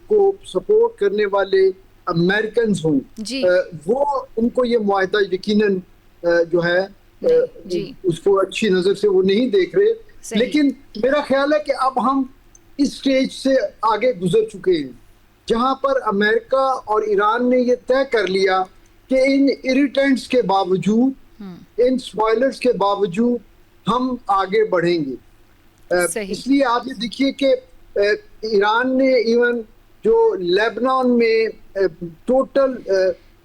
को सपोर्ट करने वाले अमेरिकन हों, वो उनको ये मुआहदा यकीनन जो है उसको अच्छी नज़र से वो नहीं देख रहे। लेकिन मेरा ख्याल है कि अब हम इस स्टेज से आगे गुजर चुके हैं जहां पर अमेरिका और ईरान ने ये तय कर लिया कि इन इरिटेंट्स के बावजूद, इन स्पॉयलर्स के बावजूद हम आगे बढ़ेंगे। इसलिए आप ये देखिए कि ईरान ने इवन जो लेबनान में टोटल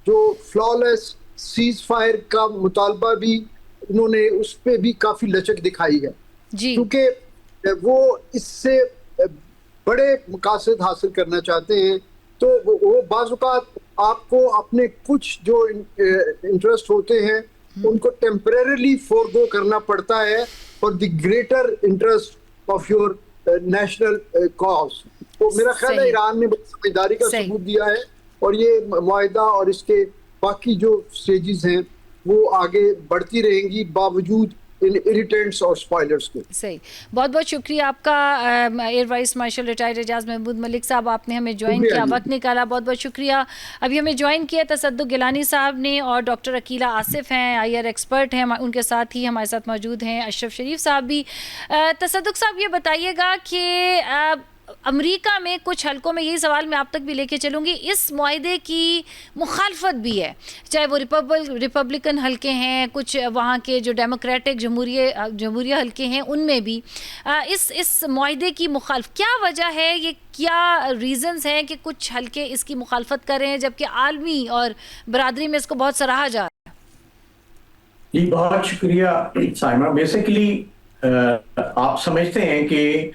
जो फ्लॉलेस सीज फायर का मुतालबा भी उन्होंने उस पर भी काफ़ी लचक दिखाई है, क्योंकि वो इससे बड़े मकासद हासिल करना चाहते हैं। तो वो बाज़ औक़ात आपको अपने कुछ जो इंटरेस्ट होते हैं उनको टेम्परेरीली फोरगो करना पड़ता है for the greater interest of your national cause. तो मेरा ख्याल है ईरान ने बड़ी समझदारी का सबूत दिया है और ये मुआहदा और इसके बाकी जो स्टेजेस हैं वो आगे बढ़ती रहेंगी बावजूद इन इरिटेंट्स और स्पॉयलर्स के। सही, बहुत बहुत शुक्रिया आपका air vice marshal retired Ejaz Mahmood Malik sahab, आपने हमें ज्वाइन किया, वक्त निकाला, बहुत बहुत शुक्रिया। अभी हमें ज्वाइन किया तसद्दुक गिलानी साहब ने और डॉक्टर अकीला आसिफ हैं, IR एक्सपर्ट हैं, उनके साथ ही हमारे साथ मौजूद हैं अशरफ शरीफ साहब भी। तसद्दुक साहब, ये बताइएगा कि अमेरिका में कुछ हलकों में, यही सवाल मैं आप तक भी लेके चलूँगी, इस मुआहदे की मुखालफत भी है, चाहे वो रिपब्लिकन हलके हैं, कुछ वहाँ के जो डेमोक्रेटिक जमहूरिया हलके हैं उनमें भी इस मुआहदे की मुखालफ, क्या वजह है, ये क्या रीजंस हैं कि कुछ हलके इसकी मुखालफत कर रहे हैं जबकि आलमी और बरादरी में इसको बहुत सराहा जा रहा है? जी बहुत शुक्रिया साइमा। बेसिकली आप समझते हैं कि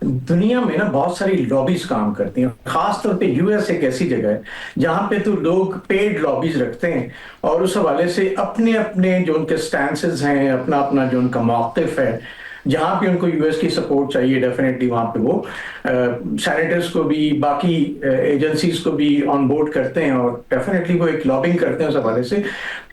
दुनिया में ना बहुत सारी लॉबीज काम करती हैं, खास तौर पे यूएस एक ऐसी जगह है जहां पे तो लोग पेड लॉबीज रखते हैं और उस हवाले से अपने अपने जो उनके स्टैंसेस हैं, अपना अपना जो उनका मौक़िफ़ है, जहां पे उनको यूएस की सपोर्ट चाहिए डेफिनेटली वहां पे वो सेनेटर्स को भी, बाकी एजेंसीज को भी ऑन बोर्ड करते हैं और डेफिनेटली वो एक लॉबिंग करते हैं उस हवाले से।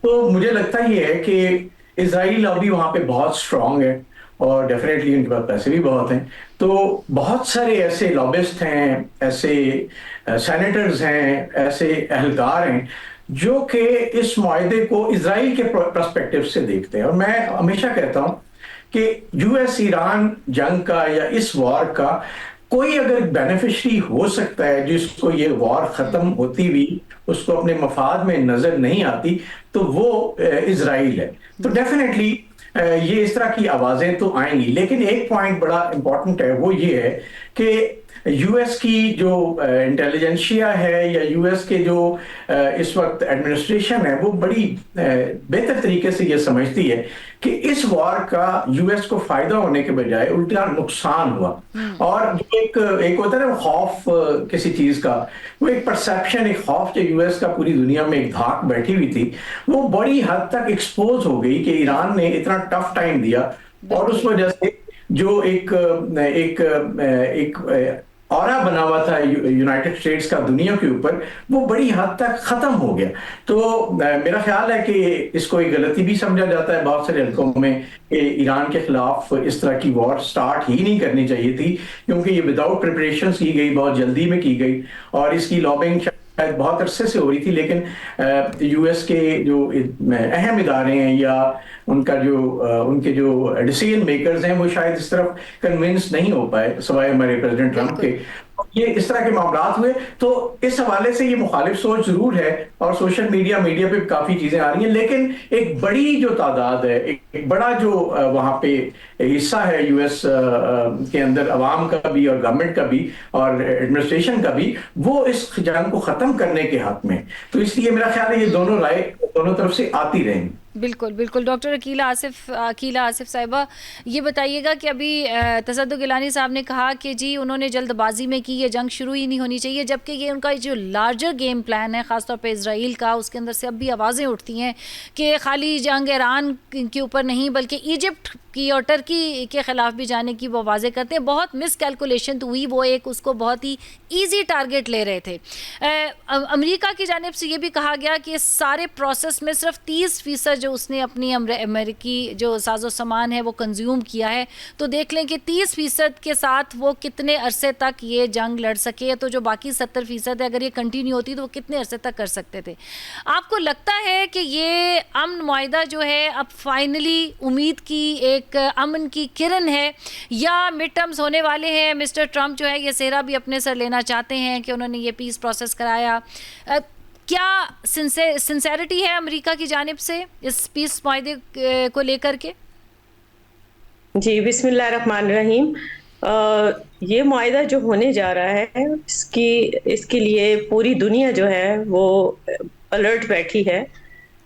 तो मुझे लगता ये है कि इजरायली लॉबी वहां पे बहुत स्ट्रांग है और डेफिनेटली उनके पास पैसे भी बहुत हैं। तो बहुत सारे ऐसे लॉबिस्ट हैं, ऐसे सेनेटर्स हैं, ऐसे एहलकार हैं जो कि इस मुआहदे को इजराइल के पर्सपेक्टिव से देखते हैं। और मैं हमेशा कहता हूं कि यूएस ईरान जंग का या इस वॉर का कोई अगर बेनिफिशरी हो सकता है जिसको ये वॉर खत्म होती हुई उसको अपने मफाद में नजर नहीं आती, तो वो इजराइल है। तो डेफिनेटली ये इस तरह की आवाजें तो आएंगी, लेकिन एक पॉइंट बड़ा इंपॉर्टेंट है, वो ये है कि यूएस की जो इंटेलिजेंशिया है या यूएस के जो इस वक्त एडमिनिस्ट्रेशन है वो बड़ी बेहतर तरीके से ये समझती है कि इस वॉर का यूएस को फायदा होने के बजाय उल्टा नुकसान हुआ। और जो एक होता है ना खौफ किसी चीज का, वो एक परसेप्शन, एक खौफ जो यूएस का पूरी दुनिया में एक धाक बैठी हुई थी, वो बड़ी हद तक एक्सपोज हो गई कि ईरान ने इतना टफ टाइम दिया और उस वजह से जो एक ऑरा बना हुआ था यूनाइटेड स्टेट्स का दुनिया के ऊपर, वो बड़ी हद तक खत्म हो गया। तो मेरा ख्याल है कि इसको एक गलती भी समझा जाता है बहुत सारे हलकों में कि ईरान के खिलाफ इस तरह की वॉर स्टार्ट ही नहीं करनी चाहिए थी, क्योंकि ये विदाउट प्रिपरेशंस की गई, बहुत जल्दी में की गई और इसकी लॉबिंग शायद बहुत अरसे से हो रही थी। लेकिन यूएस के जो अहम इदारे हैं या उनके जो डिसीजन मेकर्स हैं वो शायद इस तरफ कन्विंस नहीं हो पाए, सिवाय हमारे प्रेसिडेंट ट्रंप के। ये इस तरह के मामला हुए, तो इस हवाले से ये मुखालिफ सोच जरूर है और सोशल मीडिया पे काफी चीजें आ रही हैं, लेकिन एक बड़ी जो तादाद है, एक बड़ा जो वहां पे हिस्सा है यूएस के अंदर, अवाम का भी और गवर्नमेंट का भी और एडमिनिस्ट्रेशन का भी, वो इस जंग को खत्म करने के हक में। तो इसलिए मेरा ख्याल है ये दोनों राय दोनों तरफ से आती रहेंगी। बिल्कुल बिल्कुल। डॉक्टर अकीला आसिफ साहिबा, ये बताइएगा कि अभी तसद्दुक़ गिलानी साहब ने कहा कि जी उन्होंने जल्दबाजी में की, ये जंग शुरू ही नहीं होनी चाहिए, जबकि ये उनका जो लार्जर गेम प्लान है ख़ासतौर पे इजराइल का, उसके अंदर से अब भी आवाज़ें उठती हैं कि खाली जंग ईरान के ऊपर नहीं बल्कि इजिप्ट की और टर्की के ख़िलाफ़ भी जाने की वो आवाज़ें करते हैं। बहुत मिस कैलकुलेशन तो हुई, वो एक उसको बहुत ही ईजी टारगेट ले रहे थे। अमेरिका की जानिब से ये भी कहा गया कि इस सारे प्रोसेस में सिर्फ 30% जो उसने अपनी अमेरिकी जो साजो सामान है वो कंज्यूम किया है, तो देख लें कि 30% के साथ वो कितने अरसे तक ये जंग लड़ सके, तो जो बाकी 70% है अगर ये कंटिन्यू होती तो वो कितने अरसे तक कर सकते थे। आपको लगता है कि ये अमन मुआहिदा जो है अब फाइनली उम्मीद की एक अमन की किरण है, या मिड टर्म्स होने वाले हैं, मिस्टर ट्रंप जो है ये सेहरा भी अपने सर लेना चाहते हैं कि उन्होंने ये पीस प्रोसेस कराया? क्या सिंसेरिटी है अमेरिका की जानिब से इस पीस मुआहदे को लेकर के? जी बिस्मिल्लाहिर्रहमानिर्रहीम। ये मुआहदा जो होने जा रहा है इसके लिए पूरी दुनिया जो है वो अलर्ट बैठी है।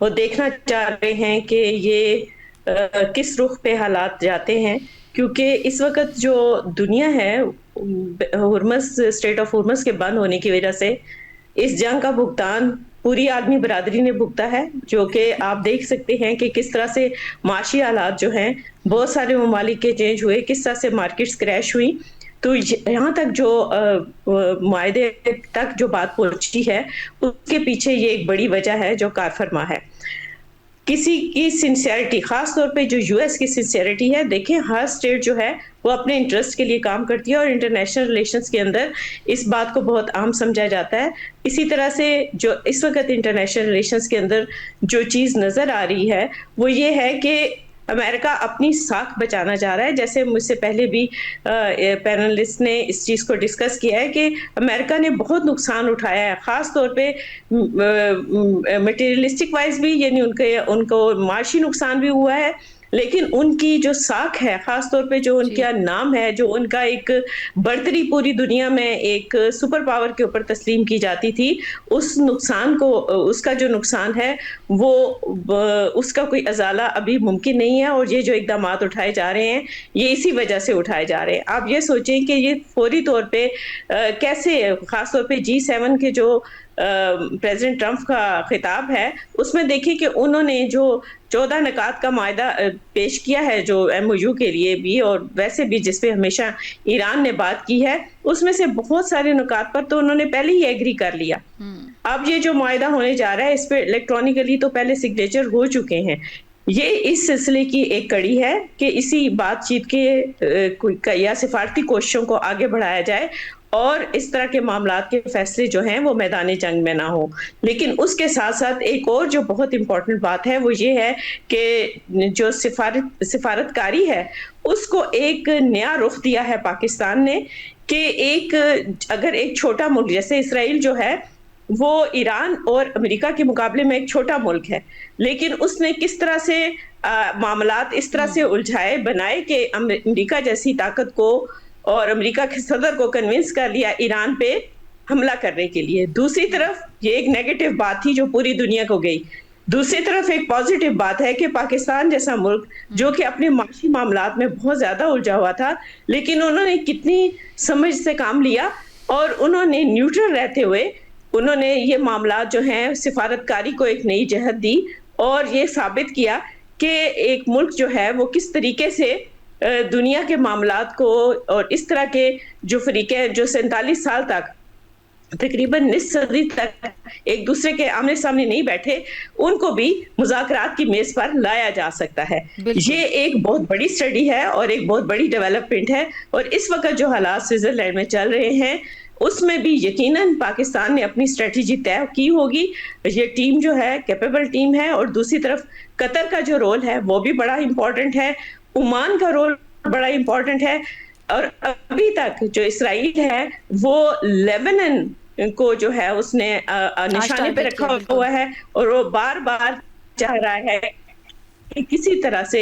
वो देखना चाह रहे हैं कि ये किस रुख पे हालात जाते हैं, क्योंकि इस वक्त जो दुनिया है हुर्मस, स्ट्रेट ऑफ हुर्मस के बंद होने की वजह से इस जंग का भुगतान पूरी आदमी बरादरी ने भुगता है, जो कि आप देख सकते हैं कि किस तरह से माशी हालात जो हैं, बहुत सारे ममालिक के चेंज हुए, किस तरह से मार्केट्स क्रैश हुई। तो यहाँ तक जो मुआहदे तक जो बात पहुंची है उसके पीछे ये एक बड़ी वजह है जो कार फरमा है किसी की सिंसियरिटी, खास तौर पे जो यूएस की सिंसियरिटी है। देखें हर स्टेट जो है वो अपने इंटरेस्ट के लिए काम करती है और इंटरनेशनल रिलेशंस के अंदर इस बात को बहुत आम समझा जाता है। इसी तरह से जो इस वक्त इंटरनेशनल रिलेशंस के अंदर जो चीज़ नज़र आ रही है वो ये है कि अमेरिका अपनी साख बचाना चाह रहा है। जैसे मुझसे पहले भी पैनलिस्ट ने इस चीज़ को डिस्कस किया है कि अमेरिका ने बहुत नुकसान उठाया है, ख़ास तौर पे मटेरियलिस्टिक वाइज भी, यानी उनको माशी नुकसान भी हुआ है, लेकिन उनकी जो साख है, खास तौर पे जो उनका नाम है, जो उनका एक बढ़तरी पूरी दुनिया में एक सुपर पावर के ऊपर तस्लीम की जाती थी, उस नुकसान को, उसका जो नुकसान है वो उसका कोई अजाला अभी मुमकिन नहीं है। और ये जो इकदामात उठाए जा रहे हैं ये इसी वजह से उठाए जा रहे हैं। आप ये सोचें कि ये फौरी तौर पे कैसे, खास तौर पे G7 के जो प्रेसिडेंट ट्रंप का खिताब है उसमें देखिए कि उन्होंने जो 14 निकात का मायदा पेश किया है जो MOU के लिए भी, और वैसे भी जिस पे हमेशा ईरान ने बात की है, उसमें से बहुत सारे नुकात पर तो उन्होंने पहले ही एग्री कर लिया। अब ये जो मायदा होने जा रहा है इस पे इलेक्ट्रॉनिकली तो पहले सिग्नेचर हो चुके हैं। ये इस सिलसिले की एक कड़ी है कि इसी बातचीत के या सिफारती कोशिशों को आगे बढ़ाया जाए और इस तरह के मामलात के फैसले जो हैं वो मैदान जंग में ना हो। लेकिन उसके साथ साथ एक और जो बहुत इंपॉर्टेंट बात है वो ये है कि जो सिफारतकारी है उसको एक नया रुख दिया है पाकिस्तान ने, कि अगर एक छोटा मुल्क जैसे इसराइल जो है वो ईरान और अमेरिका के मुकाबले में एक छोटा मुल्क है, लेकिन उसने किस तरह से मामलात इस तरह से उलझाए बनाए कि अमेरिका जैसी ताकत को और अमेरिका के सदर को कन्विंस कर लिया ईरान पे हमला करने के लिए। दूसरी तरफ ये एक नेगेटिव बात थी जो पूरी दुनिया को गई, दूसरी तरफ एक पॉजिटिव बात है कि पाकिस्तान जैसा मुल्क जो कि अपने माशी मामलात में बहुत ज्यादा उलझा हुआ था, लेकिन उन्होंने कितनी समझ से काम लिया और उन्होंने न्यूट्रल रहते हुए उन्होंने ये मामलात जो हैं सिफारतकारी को एक नई जहत दी और ये साबित किया कि एक मुल्क जो है वो किस तरीके से दुनिया के मामलात को, और इस तरह के जो फरीके जो 47 साल तक तकरीबन निस्फ सदी तक एक दूसरे के आमने सामने नहीं बैठे, उनको भी मुज़ाकरात की मेज पर लाया जा सकता है। ये एक बहुत बड़ी स्टडी है और एक बहुत बड़ी डेवलपमेंट है। और इस वक्त जो हालात स्विट्जरलैंड में चल रहे हैं उसमें भी यकीनन पाकिस्तान ने अपनी स्ट्रेटजी तय की होगी। ये टीम जो है कैपेबल टीम है, और दूसरी तरफ कतर का जो रोल है वो भी बड़ा इंपॉर्टेंट है, ओमान का रोल बड़ा इंपॉर्टेंट है, और अभी तक जो इसराइल है वो लेबनान को जो है उसने निशाने पे रखा हुआ है और वो बार बार चाह रहा है कि किसी तरह से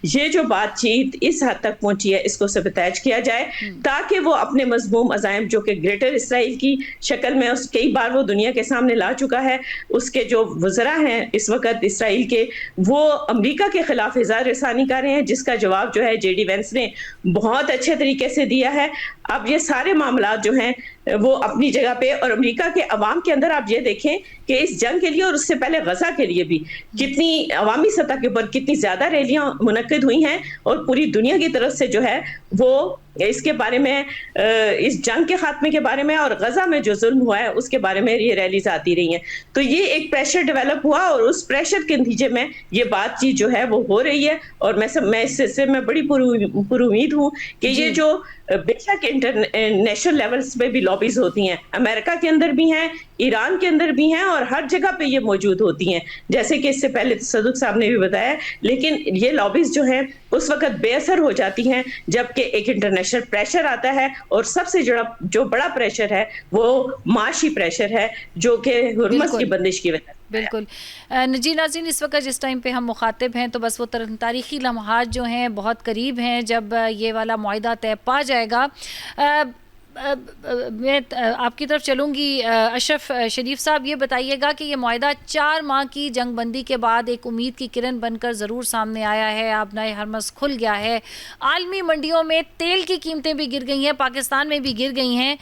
ये जो बातचीत इस हद तक पहुंची है इसको सबतैज किया जाए, ताकि वो अपने मज़मूम अज़ाइम जो कि ग्रेटर इसराइल की शक्ल में कई बार वो दुनिया के सामने ला चुका है, उसके जो वज़रा हैं इस वक्त इसराइल के, वो अमेरिका के खिलाफ इज़हार रसानी कर रहे हैं, जिसका जवाब जो है JD वेंस ने बहुत अच्छे तरीके से दिया है। अब ये सारे मामलात जो हैं वो अपनी जगह पे, और अमेरिका के अवाम के अंदर आप ये देखें कि इस जंग के लिए और उससे पहले गजा के लिए भी कितनी अवामी सतह के ऊपर कितनी ज्यादा रैलियां मुनक्किद हुई हैं, और पूरी दुनिया की तरफ से जो है वो इसके बारे में, इस जंग के खात्मे के बारे में और गजा में जो जुल्म हुआ है उसके बारे में ये रैलीज आती रही हैं। तो ये एक प्रेशर डेवलप हुआ और उस प्रेशर के नतीजे में ये बातचीत जो है वो हो रही है। और मैं इससे मैं बड़ी पुरुमीद हूँ कि ये जो बेशक इंटरनेशनल लेवल्स पे भी लॉबीज होती हैं, अमेरिका के अंदर भी हैं, ईरान के अंदर भी हैं, और हर जगह पे ये मौजूद होती हैं, जैसे कि इससे पहले सदुक साहब ने भी बताया। लेकिन ये लॉबीज जो हैं उस वक्त बेअसर हो जाती हैं जबकि एक इंटरनेशनल प्रेशर आता है, और सबसे जो बड़ा प्रेशर है वो माशी प्रेशर है जो कि हुर्मत की बंदिश की वजह। बिल्कुल जी नाज़रीन, इस वक्त जिस टाइम पे हम मुखातिब हैं तो बस वो तारीख़ी लम्हात जो हैं बहुत करीब हैं जब ये वाला मुआहदा तय पा जाएगा। मैं आपकी तरफ चलूँगी। अशरफ शरीफ साहब, ये बताइएगा कि ये मुआहदा 4 माह की जंगबंदी के बाद एक उम्मीद की किरण बनकर ज़रूर सामने आया है। अब नए हरमस खुल गया है, आलमी मंडियों में तेल की कीमतें भी गिर गई हैं, पाकिस्तान में भी गिर गई हैं।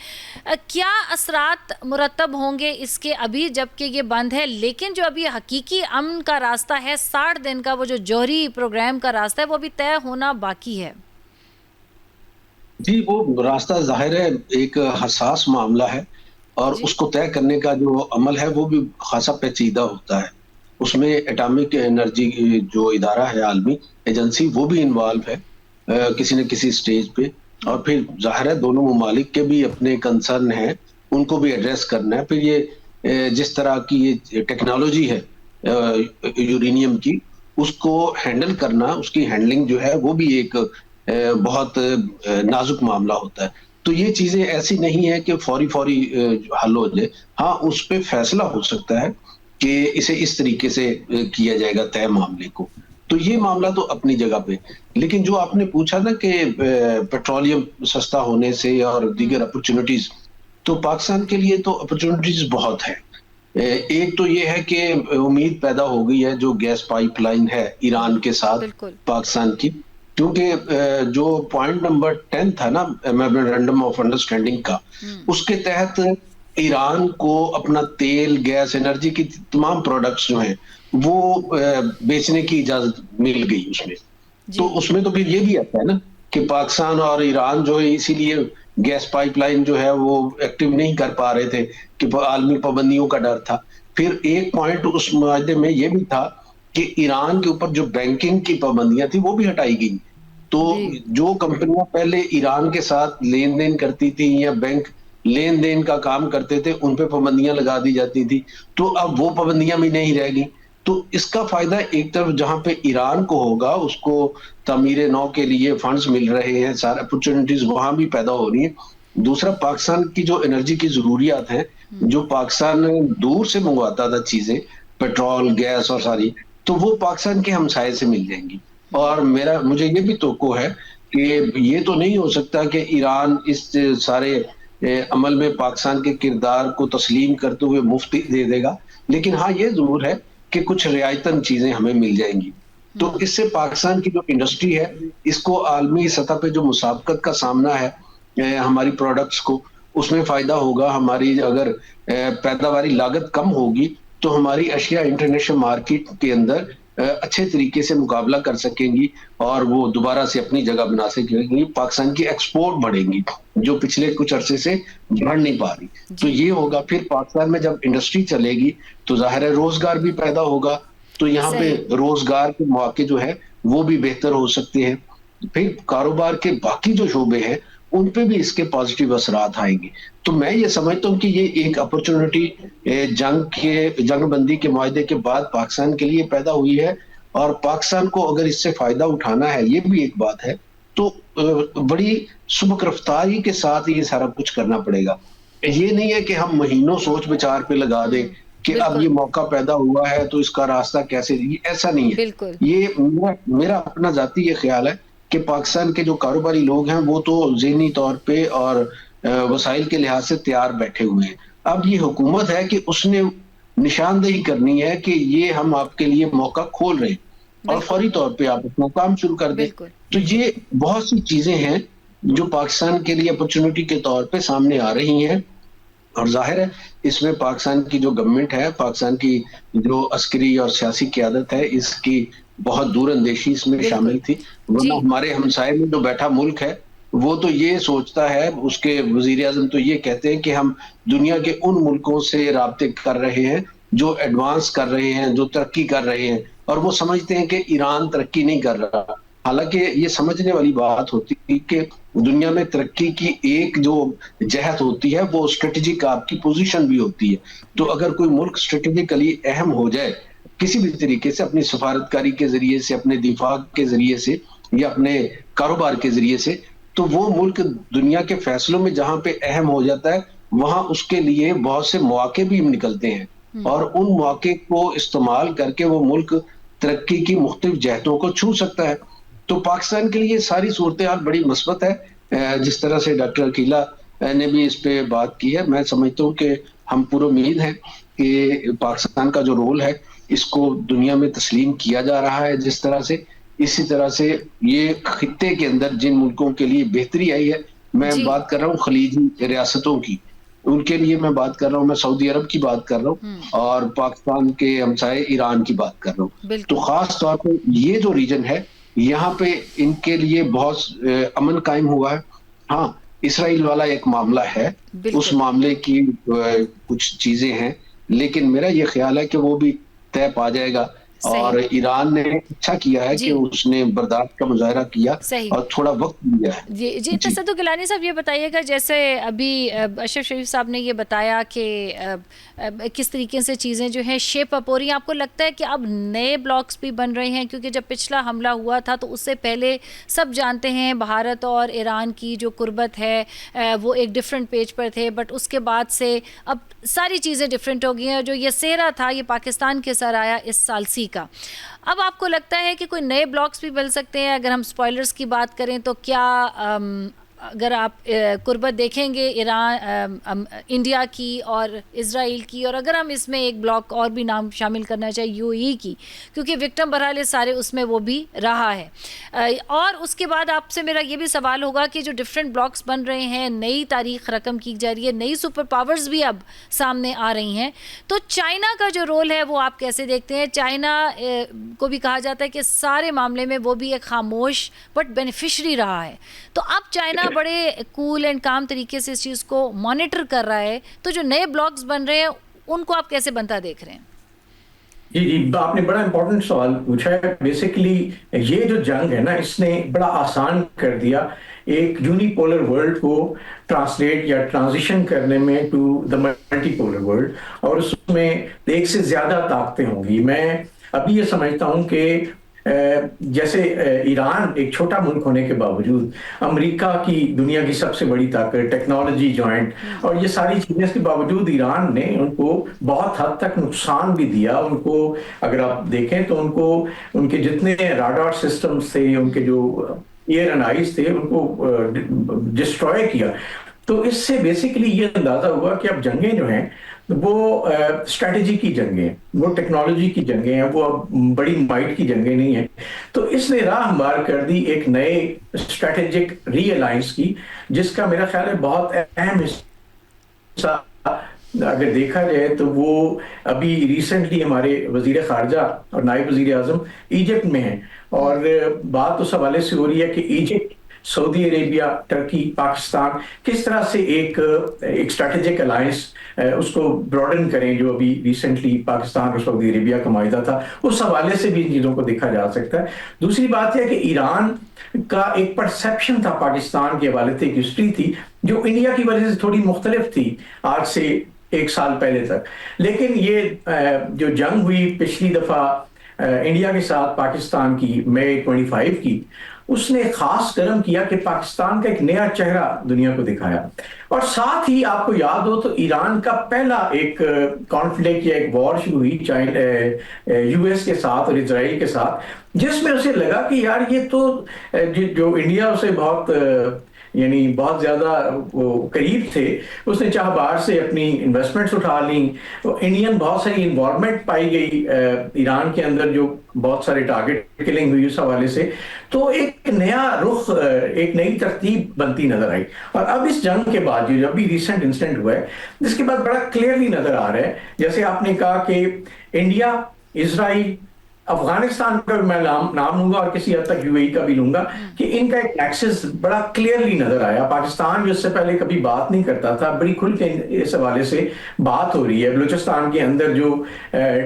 क्या असरात मुरतब होंगे इसके अभी जबकि ये बंद है, लेकिन जो अभी हकीकी अमन का रास्ता है 60 दिन का, वो जो जौहरी प्रोग्राम का रास्ता है वो अभी तय होना बाकी है? जी, वो रास्ता जाहिर है एक हसास मामला है, और उसको तय करने का जो अमल है वो भी खासा पेचीदा होता है। उसमें एटॉमिक एनर्जी जो इदारा है, आलमी एजेंसी, वो भी इन्वॉल्व है किसी न किसी स्टेज पे, और फिर जाहिर है दोनों ममालिक के भी अपने कंसर्न हैं, उनको भी एड्रेस करना है। फिर ये जिस तरह की ये टेक्नोलॉजी है यूरेनियम की, उसको हैंडल करना, उसकी हैंडलिंग जो है वो भी एक बहुत नाजुक मामला होता है। तो ये चीजें ऐसी नहीं है कि फौरी फौरी हल हो जाए। हाँ, उस पे फैसला हो सकता है कि इसे इस तरीके से किया जाएगा तय मामले को। तो ये मामला तो अपनी जगह पे, लेकिन जो आपने पूछा ना कि पेट्रोलियम सस्ता होने से और दीगर अपॉर्चुनिटीज, तो पाकिस्तान के लिए तो अपॉर्चुनिटीज बहुत है। एक तो ये है कि उम्मीद पैदा हो गई है जो गैस पाइपलाइन है ईरान के साथ बिल्कुल। पाकिस्तान की, क्योंकि जो पॉइंट नंबर 10 था ना मेमोरेंडम ऑफ अंडरस्टैंडिंग का, उसके तहत ईरान को अपना तेल, गैस, एनर्जी की तमाम प्रोडक्ट्स जो हैं वो बेचने की इजाजत मिल गई उसमें। तो उसमें तो फिर ये भी आता है ना कि पाकिस्तान और ईरान जो है इसीलिए गैस पाइपलाइन जो है वो एक्टिव नहीं कर पा रहे थे कि आलमी पाबंदियों का डर था। फिर एक पॉइंट उस मुआहदे में ये भी था कि ईरान के ऊपर जो बैंकिंग की पाबंदियां थी वो भी हटाई गई। तो जो कंपनियां पहले ईरान के साथ लेन देन करती थी या बैंक लेन देन का काम करते थे, उन पे पाबंदियां लगा दी जाती थी, तो अब वो पाबंदियां भी नहीं रह गई। तो इसका फायदा एक तरफ जहां पे ईरान को होगा, उसको तामीर नौ के लिए फंड्स मिल रहे हैं, सारे अपॉर्चुनिटीज वहां भी पैदा हो रही है। दूसरा, पाकिस्तान की जो एनर्जी की जरूरियात हैं, जो पाकिस्तान दूर से मंगवाता था चीजें, पेट्रोल, गैस और सारी, तो वो पाकिस्तान के हमसाये से मिल जाएंगी। और मुझे ये भी तवक्को है कि ये तो नहीं हो सकता कि ईरान इस सारे अमल में पाकिस्तान के किरदार को तस्लीम करते हुए मुफ्त दे देगा, लेकिन हाँ ये जरूर है कि कुछ रियायतन चीजें हमें मिल जाएंगी। तो इससे पाकिस्तान की जो इंडस्ट्री है, इसको आलमी सतह पे जो मुसाबकत का सामना है हमारी प्रोडक्ट्स को, उसमें फायदा होगा। हमारी अगर पैदावारी लागत कम होगी तो हमारी अशिया इंटरनेशनल मार्केट के अंदर अच्छे तरीके से मुकाबला कर सकेंगी और वो दोबारा से अपनी जगह बना सकेंगी। पाकिस्तान की एक्सपोर्ट बढ़ेंगी जो पिछले कुछ अरसे से बढ़ नहीं पा रही। तो ये होगा, फिर पाकिस्तान में जब इंडस्ट्री चलेगी तो जाहिर है रोजगार भी पैदा होगा, तो यहाँ पे रोजगार के मौके जो है वो भी बेहतर हो सकते हैं। फिर कारोबार के बाकी जो शोबे हैं उन पे भी इसके पॉजिटिव असरात आएंगे। तो मैं ये समझता हूँ कि ये एक अपॉर्चुनिटी जंगबंदी के मुआहदे के बाद पाकिस्तान के लिए पैदा हुई है, और पाकिस्तान को अगर इससे फायदा उठाना है, ये भी एक बात है, तो बड़ी सुबक रफ्तारी के साथ ये सारा कुछ करना पड़ेगा। ये नहीं है कि हम महीनों सोच विचार पे लगा दें कि अब ये मौका पैदा हुआ है तो इसका रास्ता कैसे, ऐसा नहीं है। ये मेरा अपना जाती ये ख्याल है कि पाकिस्तान के जो कारोबारी लोग हैं वो तो ज़हनी तौर पे और वसाइल के लिहाज से तैयार बैठे हुए हैं। अब ये हुकूमत है कि उसने निशानदेही करनी है कि ये हम आपके लिए मौका खोल रहे हैं और फौरी तौर पे आप अपना काम शुरू कर दें। तो ये बहुत सी चीजें हैं जो पाकिस्तान के लिए अपॉर्चुनिटी के तौर पे सामने आ रही हैं, और जाहिर है इसमें पाकिस्तान की जो गवर्नमेंट है, पाकिस्तान की जो अस्करी और सियासी क़यादत है, इसकी बहुत दूरअंदेशी इसमें शामिल थी। वरना हमारे हमसाये में जो बैठा मुल्क है वो तो ये सोचता है, उसके वजीर आज़म तो ये कहते हैं कि हम दुनिया के उन मुल्कों से राब्ते कर रहे हैं जो एडवांस कर रहे हैं, जो तरक्की कर रहे हैं, और वो समझते हैं कि ईरान तरक्की नहीं कर रहा। हालांकि ये समझने वाली बात होती है कि दुनिया में तरक्की की एक जो जहत होती है वो स्ट्रेटेजिक आपकी पोजीशन भी होती है। तो अगर कोई मुल्क स्ट्रेटेजिकली अहम हो जाए किसी भी तरीके से, अपनी सफारतकारी के जरिए से, अपने दिफा के जरिए से या अपने कारोबार के जरिए से, तो वो मुल्क दुनिया के फैसलों में जहां पे अहम हो जाता है वहां उसके लिए बहुत से मौके भी निकलते हैं, और उन मौके को इस्तेमाल करके वो मुल्क तरक्की की मुख्तलिफ जहतों को छू सकता है। तो पाकिस्तान के लिए सारी सूरत हाल बड़ी मस्बत है। जिस तरह से डॉक्टर अकीला ने भी इस पे बात की है, मैं समझता हूँ कि हम पूरी उम्मीद है कि पाकिस्तान का जो रोल है इसको दुनिया में तस्लीम किया जा रहा है जिस तरह से। इसी तरह से ये खित्ते के अंदर जिन मुल्कों के लिए बेहतरी आई है, मैं बात कर रहा हूँ खलीजी रियासतों की, उनके लिए मैं बात कर रहा हूँ, मैं सऊदी अरब की बात कर रहा हूँ और पाकिस्तान के हमसाये ईरान की बात कर रहा हूँ। तो खास तौर पर ये जो रीजन है यहाँ पे इनके लिए बहुत अमन कायम हुआ है। हाँ, इसराइल वाला एक मामला है, उस मामले की कुछ चीजें हैं, लेकिन मेरा ये ख्याल है कि वो भी तय पा जाएगा। और ईरान ने अच्छा किया है कि उसने बर्दाश्त का मुजाहरा किया और थोड़ा वक्त लिया है। जी तसद्दुक़ गिलानी साहब, ये बताइएगा, जैसे अभी अशरफ शरीफ साहब ने ये बताया कि किस तरीके से चीज़ें जो हैं शेप अप हो रही हैं, आपको लगता है कि अब नए ब्लॉक्स भी बन रहे हैं? क्योंकि जब पिछला हमला हुआ था तो उससे पहले सब जानते हैं भारत और ईरान की जो कुर्बत है वो एक डिफरेंट पेज पर थे, बट उसके बाद से अब सारी चीज़ें डिफरेंट हो गई हैं। जो ये सेहरा था ये पाकिस्तान के सर आया इस साल सी का। अब आपको लगता है कि कोई नए ब्लॉक्स भी बन सकते हैं? अगर हम स्पॉयलर्स की बात करें तो क्या अगर आप कुर्बत देखेंगे ईरान इंडिया की और इज़राइल की, और अगर हम इसमें एक ब्लॉक और भी नाम शामिल करना चाहिए यूएई की, क्योंकि विक्टिम बहरहाल सारे उसमें वो भी रहा है, और उसके बाद आपसे मेरा ये भी सवाल होगा कि जो डिफरेंट ब्लॉक्स बन रहे हैं, नई तारीख रकम की जा रही है, नई सुपर पावर्स भी अब सामने आ रही हैं, तो चाइना का जो रोल है वो आप कैसे देखते हैं? चाइना को भी कहा जाता है कि सारे मामले में वो भी एक खामोश बट बेनिफिशरी रहा है, तो अब चाइना बड़े कूल एंड काम तरीके से इस चीज़ को मॉनिटर कर रहा है, तो जो नए ब्लॉक्स बन रहे हैं उनको आप कैसे बनता देख रहे हैं? जी, आपने बड़ा इंपॉर्टेंट सवाल पूछा है। बेसिकली ये जो जंग है ना, इसने बड़ा आसान कर दिया एक यूनिपोलर वर्ल्ड को ट्रांसलेट या ट्रांजिशन करने में टू द मल्टीपोलर वर्ल्ड, और उसमें एक से ज्यादा ताकतें होंगी। मैं अभी ये समझता हूँ कि जैसे ईरान एक छोटा मुल्क होने के बावजूद अमेरिका की दुनिया की सबसे बड़ी ताकत, टेक्नोलॉजी जॉइंट और ये सारी चीजें के बावजूद ईरान ने उनको बहुत हद तक नुकसान भी दिया। उनको अगर आप देखें तो उनको उनके जितने राडार सिस्टम्स थे, उनके जो एयर एंड आइस थे, उनको डिस्ट्रॉय किया। तो इससे बेसिकली ये अंदाजा हुआ कि अब जंगें जो हैं वो स्ट्रेटेजी की जंगें, वो टेक्नोलॉजी की जंगें हैं, वो अब बड़ी माइट की जंगें नहीं हैं। तो इसने राह हमवार कर दी एक नए स्ट्रेटेजिक रीअलायंस की, जिसका मेरा ख्याल है बहुत अहम हिस्सा अगर देखा जाए तो वो अभी रिसेंटली हमारे वजीर खारजा और नायब वजीर आजम इजिप्ट में हैं, और बात उस हवाले से हो रही है कि Egypt, Saudi Arabia, Turkey, Pakistan किस तरह से एक स्ट्रेटेजिक अलायंस उसको ब्रॉडन करें, जो अभी रिसेंटली पाकिस्तान और सऊदी अरेबिया का माहिदा था, उस हवाले से भी इन चीज़ों को देखा जा सकता है। दूसरी बात है कि ईरान का एक परसेप्शन था पाकिस्तान के हवाले से, एक हिस्ट्री थी जो इंडिया की वजह से थोड़ी मुख्तलिफ थी आज से एक साल पहले तक। लेकिन ये जो जंग हुई पिछली दफा इंडिया के साथ पाकिस्तान की मई 25 की, उसने खास कर्म किया कि पाकिस्तान का एक नया चेहरा दुनिया को दिखाया। और साथ ही आपको याद हो तो ईरान का पहला एक कॉन्फ्लिक्ट या एक वॉर शुरू हुई चाइना यूएस के साथ और इजराइल के साथ, जिसमें उसे लगा कि यार ये तो जो इंडिया उसे बहुत यानी बहुत ज्यादा वो करीब थे, उसने चाह बाहर से अपनी इन्वेस्टमेंट्स उठा ली, तो इंडियन बहुत सारी इन्वॉल्वमेंट पाई गई ईरान के अंदर, जो बहुत सारे टारगेट किलिंग हुई उस हवाले से। तो एक नया रुख, एक नई तरतीब बनती नजर आई। और अब इस जंग के बाद जो अभी रिसेंट इंसिडेंट हुआ है, जिसके बाद बड़ा क्लियरली नजर आ रहा है, जैसे आपने कहा कि इंडिया, इजराइल, अफगानिस्तान का मैं नाम लूंगा और किसी हद तक यूएई का भी लूंगा, कि इनका एक एक्सेस बड़ा क्लियरली नजर आया। पाकिस्तान जो इससे पहले कभी बात नहीं करता था, बड़ी खुल के इस हवाले से बात हो रही है। बलूचिस्तान के अंदर जो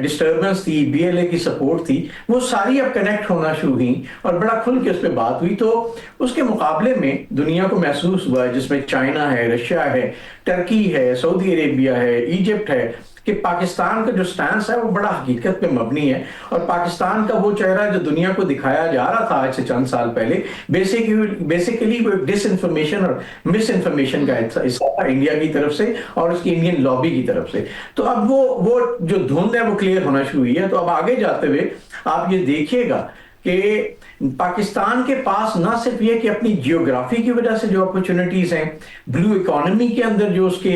डिस्टर्बेंस थी, बीएलए की सपोर्ट थी, वो सारी अब कनेक्ट होना शुरू हुई और बड़ा खुल के उस पर बात हुई। तो उसके मुकाबले में दुनिया को महसूस हुआ, जिसमें चाइना है, रशिया है, टर्की है, सऊदी अरेबिया है, इजिप्ट है, कि पाकिस्तान का जो स्टैंस है वो बड़ा हकीकत पे मबनी है। और पाकिस्तान का वो चेहरा जो दुनिया को दिखाया जा रहा था आज से चंद साल पहले, बेसिकली वो डिसइंफॉर्मेशन और मिस इन्फॉर्मेशन का हिस्सा था इंडिया की तरफ से और उसकी इंडियन लॉबी की तरफ से। तो अब वो जो धुंध है वो क्लियर होना शुरू हुई है। तो अब आगे जाते हुए आप ये देखिएगा कि पाकिस्तान के पास ना सिर्फ ये कि अपनी जियोग्राफी की वजह से जो अपॉर्चुनिटीज हैं, ब्लू इकोनॉमी के अंदर जो उसके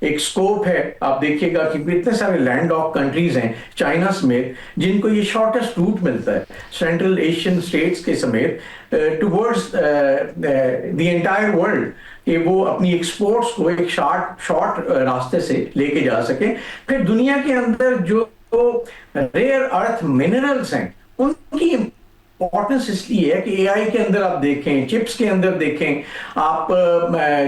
एक स्कोप है, आप देखिएगा कि इतने सारे लैंड ऑफ कंट्रीज हैं चाइना समेत, जिनको ये शॉर्टेस्ट रूट मिलता है सेंट्रल एशियन स्टेट्स के समेत टुवर्ड्स द एंटायर वर्ल्ड, कि वो अपनी एक्सपोर्ट्स को एक शॉर्ट रास्ते से लेके जा सके। फिर दुनिया के अंदर जो रेयर अर्थ मिनरल्स हैं उनकी इंपॉर्टेंस इसलिए है कि एआई के अंदर आप देखें, चिप्स के अंदर देखें, आप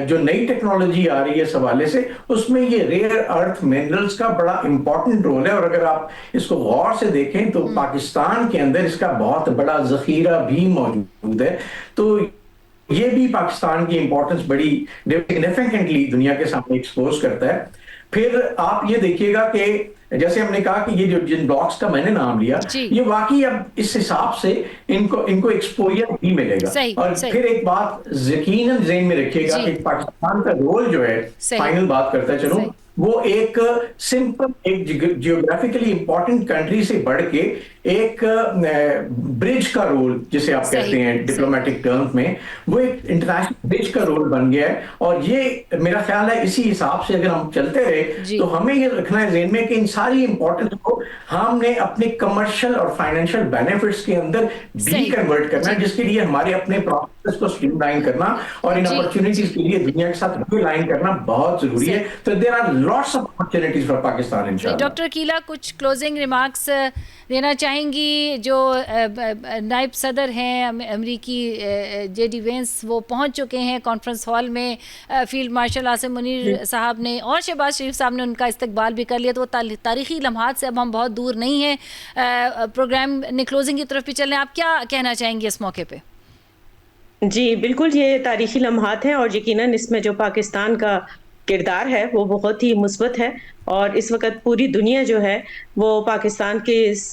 जो नई टेक्नोलॉजी आ रही है इस हवाले से, उसमें ये रेयर अर्थ मिनरल्स का बड़ा इंपॉर्टेंट रोल है। और अगर आप इसको गौर से देखें तो पाकिस्तान के अंदर इसका बहुत बड़ा जखीरा भी मौजूद है। तो ये भी पाकिस्तान की इंपॉर्टेंस बड़ी सिग्निफिकेंटली दुनिया के सामने एक्सपोज करता है। फिर आप ये देखिएगा कि जैसे हमने कहा कि ये जो जिन ब्लॉक्स का मैंने नाम लिया, ये वाकई अब इस हिसाब से इनको एक्सपोजर भी मिलेगा। और फिर एक बात यकीनन ज़हन में रखिएगा कि पाकिस्तान का रोल जो है, फाइनल बात करता है चलो, वो एक सिंपल, एक जियोग्राफिकली इंपॉर्टेंट कंट्री से बढ़ के एक ब्रिज का रोल, जिसे आप कहते हैं डिप्लोमेटिक टर्म्स में, वो एक इंटरनेशनल ब्रिज का रोल बन गया है। और ये मेरा ख्याल है इसी हिसाब से अगर हम चलते रहे तो हमें ये रखना है ज़हन में कि इन सारी इंपॉर्टेंस को हमने अपने कमर्शियल और फाइनेंशियल बेनिफिट्स के अंदर भी कन्वर्ट करना है, जिसके लिए हमारे अपने प्रोसेस को स्ट्रीमलाइन करना और इन अपॉर्चुनिटीज के लिए दुनिया के साथ लाइन करना बहुत जरूरी है। तो there are lots of opportunities for Pakistan इंशाल्लाह। डॉक्टर कीला, कुछ क्लोजिंग रिमार्क्स देना चाहेंगी? जो नायब सदर हैं अमरीकी जेडी वेंस, वो पहुंच चुके हैं कॉन्फ्रेंस हॉल में। फील्ड मार्शल आसिम मुनीर साहब ने और शहबाज शरीफ साहब ने उनका इस्तकबाल भी कर लिया। तो वो तारीखी लम्हात से अब हम बहुत दूर नहीं हैं, प्रोग्राम ने क्लोजिंग की तरफ भी चल रहे हैं। आप क्या कहना चाहेंगे इस मौके पे? जी बिल्कुल, ये तारीखी लम्हात हैं और यकीनन इसमें जो पाकिस्तान का किरदार है वो बहुत ही मुस्बत है। और इस वक्त पूरी दुनिया जो है वो पाकिस्तान के इस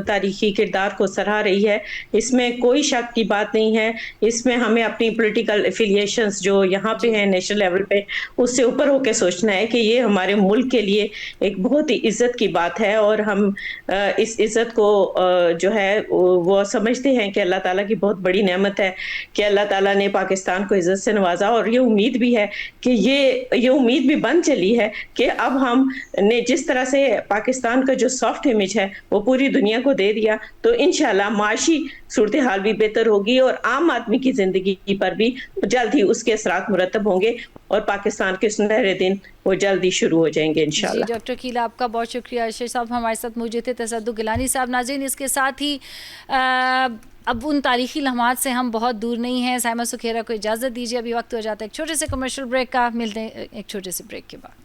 तारीखी किरदार को सराह रही है। इसमें कोई शक की बात नहीं है। इसमें हमें अपनी पॉलिटिकल एफिलिएशंस जो यहाँ पे हैं नेशनल लेवल पे, उससे ऊपर होकर सोचना है कि ये हमारे मुल्क के लिए एक बहुत ही इज़्ज़त की बात है। और हम इस इज़्ज़त को जो है वो समझते हैं कि अल्लाह ताला की बहुत बड़ी नेमत है कि अल्लाह ताला ने पाकिस्तान को इज़्ज़त से नवाजा। और ये उम्मीद भी है कि ये उम्मीद भी बन चली है कि अब हम ने जिस तरह से पाकिस्तान का जो सॉफ्ट इमेज है वो पूरी दुनिया को दे दिया, तो इंशाल्लाह माशी सूरत हाल भी बेहतर होगी और आम आदमी की जिंदगी पर भी जल्द ही उसके असरात मुरतब होंगे और पाकिस्तान के सुनहरे दिन वो जल्द ही शुरू हो जाएंगे इंशाल्लाह। जी डॉक्टर कीला, आपका बहुत शुक्रिया। शेख साहब हमारे साथ मौजूद थे, तसद्दुक़ गिलानी साहब। नाज़रीन, इसके साथ ही अब उन तारीखी लम्हात से हम बहुत दूर नहीं हैं। साइमा सुखेरा को इजाज़त दीजिए, अभी वक्त हो जाता है एक छोटे से कमर्शियल ब्रेक का। मिलते हैं एक छोटे से ब्रेक के बाद।